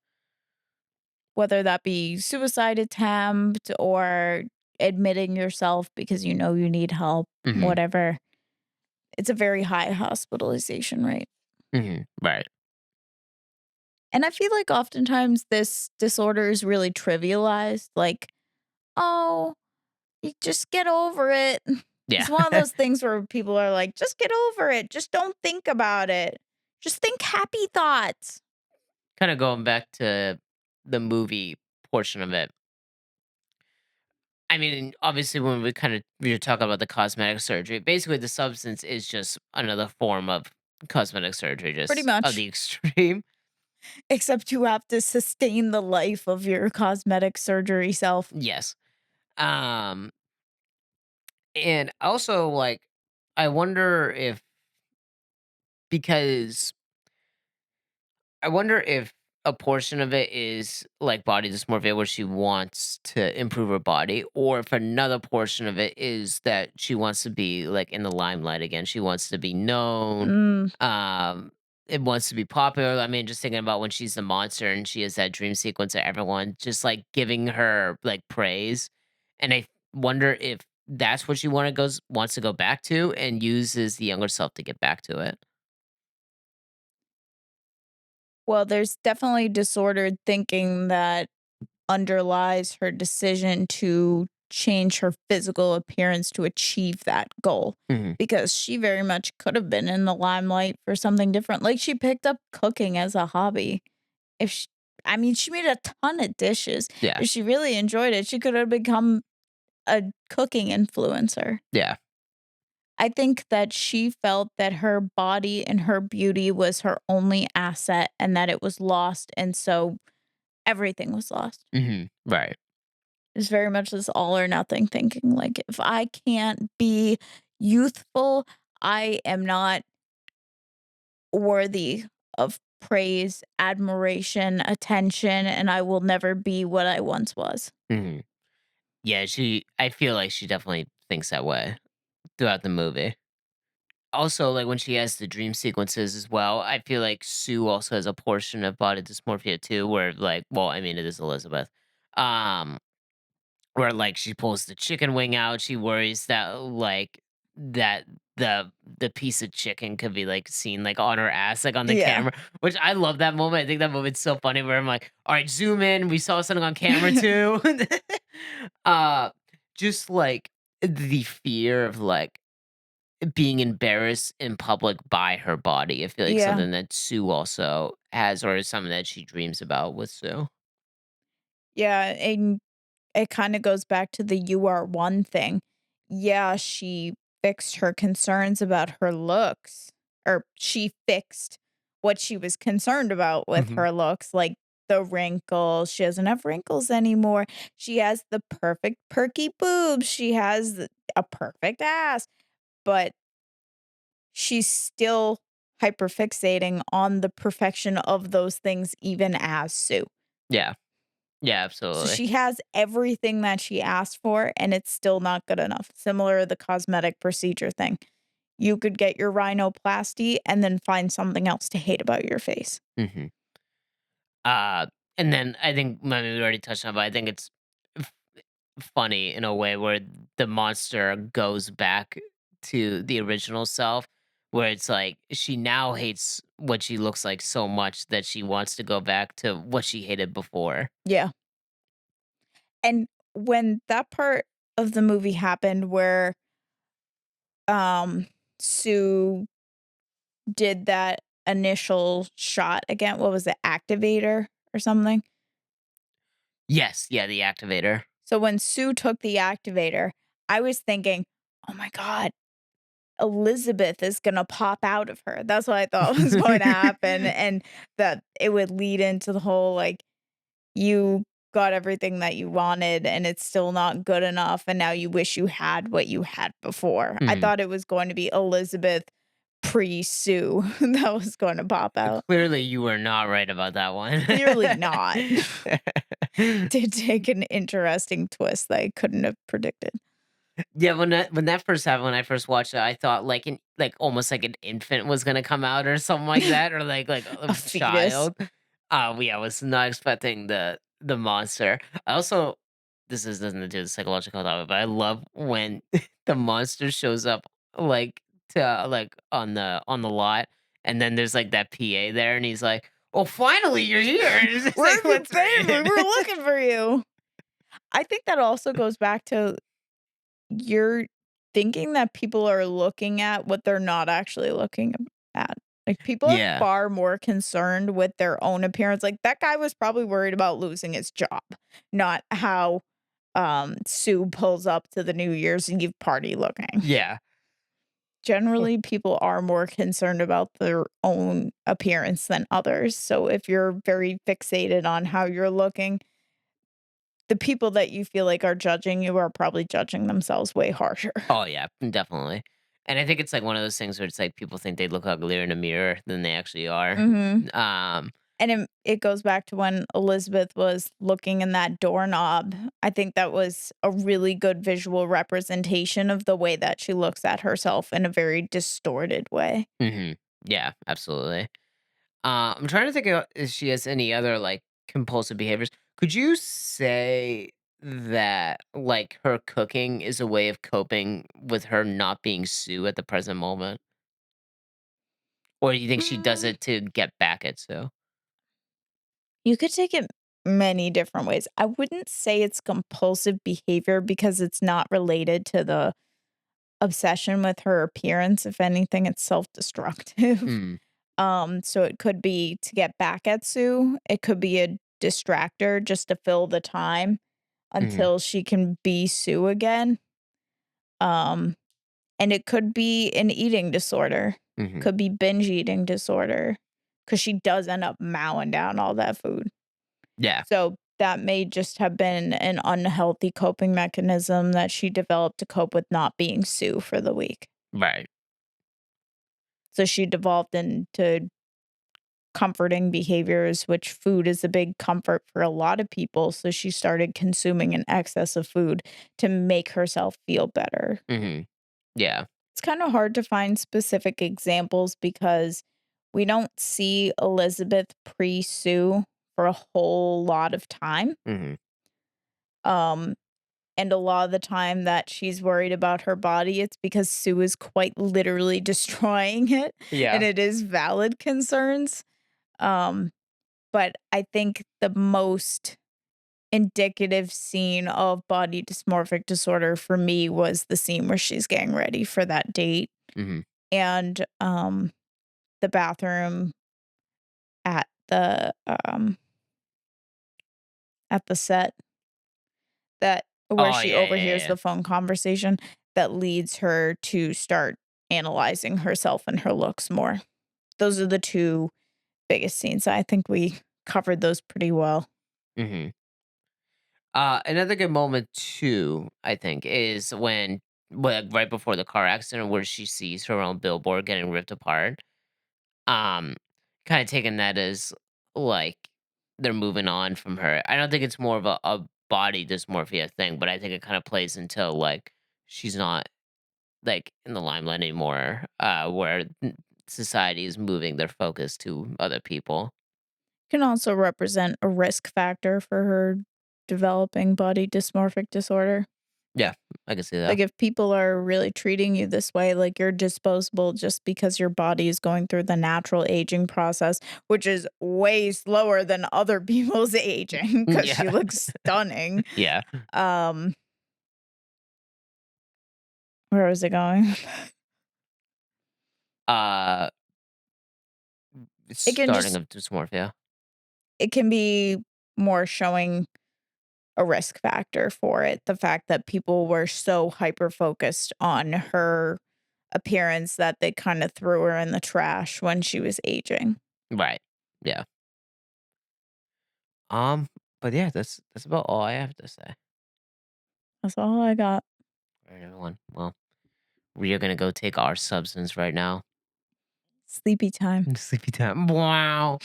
whether that be suicide attempt or admitting yourself because you know you need help, Hmm. whatever. It's a very high hospitalization rate. Hmm. Right. And I feel like oftentimes this disorder is really trivialized, like, "Oh, you just get over it." Yeah. It's one of those things where people are like, "Just get over it. Just don't think about it. Just think happy thoughts." Kind of going back to the movie portion of it. I mean, obviously, when we talk about the cosmetic surgery, basically the substance is just another form of cosmetic surgery, Pretty just of much, the extreme. except you have to sustain the life of your cosmetic surgery self. Yes. Um, and also like, I wonder if because I wonder if a portion of it is like body dysmorphia where she wants to improve her body, or if another portion of it is that she wants to be like in the limelight again. She wants to be known. Mm, Um, it wants to be popular. I mean, just thinking about when she's the monster and she has that dream sequence of everyone just like giving her like praise. And I wonder if that's what she wants to go back to and uses the younger self to get back to it. well, there's definitely disordered thinking that underlies her decision to change her physical appearance to achieve that goal Hmm. because she very much could have been in the limelight for something different. Like she picked up cooking as a hobby. If sh I mean, she made a ton of dishes. Yeah. If she really enjoyed it, she could have become a cooking influencer. Yeah. I think that she felt that her body and her beauty was her only asset and that it was lost, and so everything was lost. Right. It's very much this all or nothing thinking, like, if I can't be youthful, I am not worthy of praise, admiration, attention, and I will never be what I once was. Mhm. Yeah, I feel like she definitely thinks that way throughout the movie. Also, like, when she has the dream sequences as well, I feel like Sue also has a portion of body dysmorphia too, where, like, well, I mean, it is Elizabeth. Um, where, like, she pulls the chicken wing out, she worries that, like, that the piece of chicken could be, like, seen, like, on her ass, like, on the Yeah. camera, which I love that moment. I think that moment's so funny where I'm like, "Alright, zoom in, we saw something on camera too." Uh, just, like, the fear of, like, being embarrassed in public by her body. I feel like Yeah. something that Sue also has or is something that she dreams about with Sue. Yeah, and it kinda goes back to the "you are one" thing. Yeah, she fixed her concerns about her looks, or she fixed what she was concerned about with Mhm. her looks, like the wrinkles. She doesn't have wrinkles anymore. She has the perfect perky boobs. She has a perfect ass, but she's still hyperfixating on the perfection of those things even as Sue. Yeah. Yeah, So absolutely. she has everything that she asked for, and it's still not good enough. Similar to the cosmetic procedure thing. You could get your rhinoplasty and then find something else to hate about your face. Mhm. Uh, and then I think, I mean, we already touched on it, but I think it's f funny in a way where the monster goes back to the original self, where it's like she now hates what she looks like so much that she wants to go back to what she hated before. Yeah. And when that part of the movie happened where, um, Sue did that initial shot again, what was it, activator or something? Yes, yeah, the activator. So when Sue took the activator, I was thinking, "Oh my god, Elizabeth is gonna pop out of her." That's what I thought was going to happen, and that it would lead into the whole, like, you got everything that you wanted, and it's still not good enough, and now you wish you had what you had before. I Mhm. thought it was going to be Elizabeth pre-Sue that was gonna pop out. Clearly, you were not right about that one. Clearly not. Did take an interesting twist that I couldn't have predicted. Yeah, when that first happened, when I first watched it, I thought like almost like an infant was gonna come out or something like that, or like A a fetus. child. Yeah, I was not expecting the monster. I also this is doesn't do with psychological topic, but I love when the monster shows up like to like on the lot, and then there's like that PA there, and he's like, "Oh, finally you're here!" And it's just "Where like, have you "Let's been? We read." were looking for you." I think that also goes back to you're thinking that people are looking at what they're not actually looking at. Like, people are Yeah. far more concerned with their own appearance. Like, that guy was probably worried about losing his job, not how, Sue pulls up to the New Year's Eve party looking. Yeah. Generally, people are more concerned about their own appearance than others. So if you're very fixated on how you're looking, the people that you feel like are judging you are probably judging themselves way harsher. Oh yeah, definitely. And I think it's like one of those things where it's like people think they look uglier in a mirror than they actually are. Mhm. Um, And it goes back to when Elizabeth was looking in that doorknob. I think that was a really good visual representation of the way that she looks at herself in a very distorted way. mhm. Yeah, absolutely. I'm trying to think of if she has any other like compulsive behaviors. Could you say that like her cooking is a way of coping with her not being Sue at the present moment? Or do you think she does Mm, it to get back at Sue? you could take it many different ways. I wouldn't say it's compulsive behavior because it's not related to the obsession with her appearance. If anything, it's self-destructive. Mm, So it could be to get back at Sue. It could be a distractor just to fill the time mhm. until she can be Sue again. Um, And it could be an eating disorder, Mhm. could be binge eating disorder, because she does end up mowing down all that food. Yeah. So that may just have been an unhealthy coping mechanism that she developed to cope with not being Sue for the week. Right. So she devolved into comforting behaviors, which food is a big comfort for a lot of people. So she started consuming an excess of food to make herself feel better. Mhm. Yeah. It's kind of hard to find specific examples because we don't see Elizabeth pre Sue for a whole lot of time. Mhm. Um, and a lot of the time that she's worried about her body, it's because Sue is quite literally destroying it, and Yeah. it is valid concerns. Um, but I think the most indicative scene of body dysmorphic disorder for me was the scene where she's getting ready for that date Mhm. and, the bathroom at the set that where Oh, she yeah, yeah, overhears yeah. the phone conversation that leads her to start analyzing herself and her looks more. Those are the 2 biggest scenes. I think we covered those pretty well. Mhm. Another good moment too, I think, is when well, right before the car accident where she sees her own billboard getting ripped apart. Um, Kinda taking that as, like, they're moving on from her. I don't think it's more of a body dysmorphia thing, but I think it kinda plays into, like, she's not, like, in the limelight anymore, where society is moving their focus to other people. Can also represent a risk factor for her developing body dysmorphic disorder. Yeah, I can see that. Like, if people are really treating you this way, like you're disposable just because your body is going through the natural aging process, which is way slower than other people's aging because Yeah. she looks stunning. Yeah. Um, where was it going? Uh, it's It can starting just of dysmorphia. it can be more showing a risk factor for it. The fact that people were so hyper focused on her appearance that they kind of threw her in the trash when she was aging. Right. Yeah. But yeah, that's about all I have to say. That's all I got. All right, everyone. Well, we are gonna go take our substance right now. Sleepy time. Sleepy time. Wow.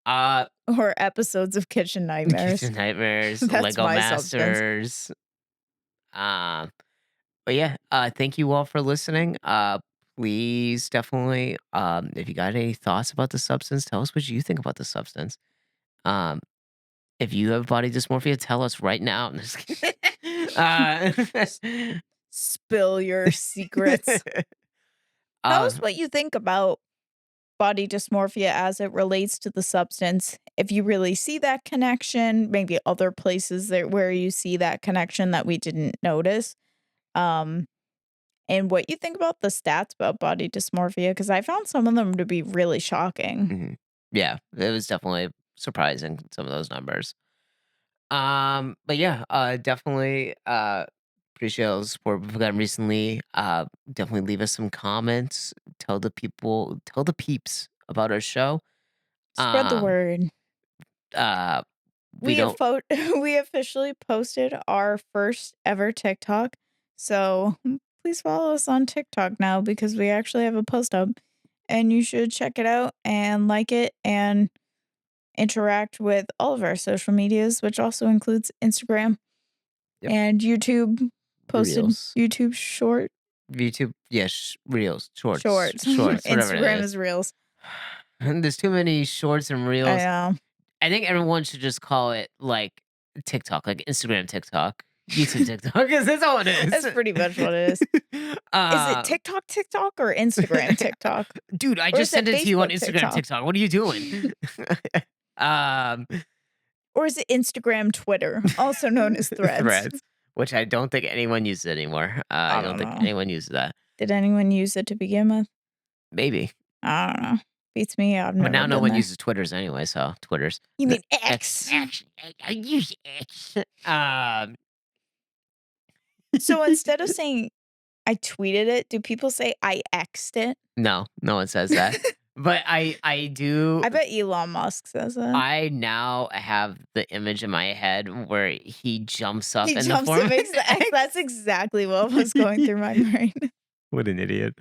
uh, Or episodes of Kitchen Nightmares. Kitchen Nightmares, That's Lego my substance. Masters. Um, but yeah, thank you all for listening. Please definitely, if you got any thoughts about the substance, tell us what you think about the substance. Um, if you have body dysmorphia, tell us right now. I'm just kidding. uh, Spill your secrets. Tell uh, us what you think about body dysmorphia as it relates to the substance. If you really see that connection, maybe other places that where you see that connection that we didn't notice. Um, and what you think about the stats about body dysmorphia, because I found some of them to be really shocking. mhm. Yeah, it was definitely surprising, some of those numbers. But yeah, definitely appreciate all the support we've gotten recently. Definitely leave us some comments. Tell the peeps about our show. Spread the Um, word. uh, we We have don't. we officially posted our first ever TikTok. So please follow us on TikTok now because we actually have a post up and you should check it out and like it and interact with all of our social medias, which also includes Instagram Yep, and YouTube. Posted reels, YouTube YouTube, yes, reels, shorts. shorts, whatever it Instagram is. is reels. And there's too many shorts and I reels. know. I think everyone should just call it like TikTok, like Instagram TikTok, YouTube TikTok, because that's all it is. That's pretty much what it is. Is it uh, TikTok or Instagram TikTok? Dude, I Or just is it sent it to you on Facebook Instagram TikTok? TikTok. What are you doing? um, Or is it Instagram Twitter, also known as Threads? Threads, which I don't think anyone uses anymore. I I don't don't think know. anyone uses that. Did anyone use it to begin with? Maybe, I don't know. Beats me, I've but never now no been one there. uses Twitters anyway. So Twitter's You the mean X. X? Actually, I use X. So instead of saying I tweeted it, do people say I X'd it? No, no one says that. But I do I bet Elon Musk says that. I now have the image in my head where he jumps up He in the jumps form and of makes an the X. That's X. exactly what was going through my brain. What an idiot.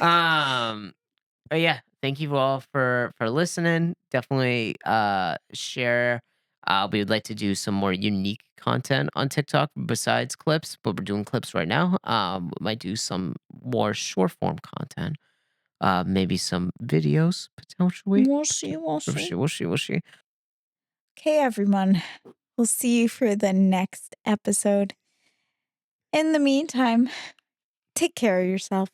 Um, but yeah, thank you all for listening. Definitely share. We would like to do some more unique content on TikTok besides clips, but we're doing clips right now. We might do some more short form content. Maybe some videos potentially. We'll see, we'll We'll see. see. We'll see. We'll see. Okay, everyone. We'll see you for the next episode. In the meantime, take care of yourself.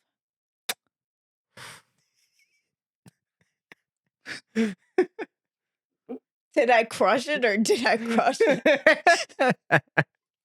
Did I crush it or did I crush it?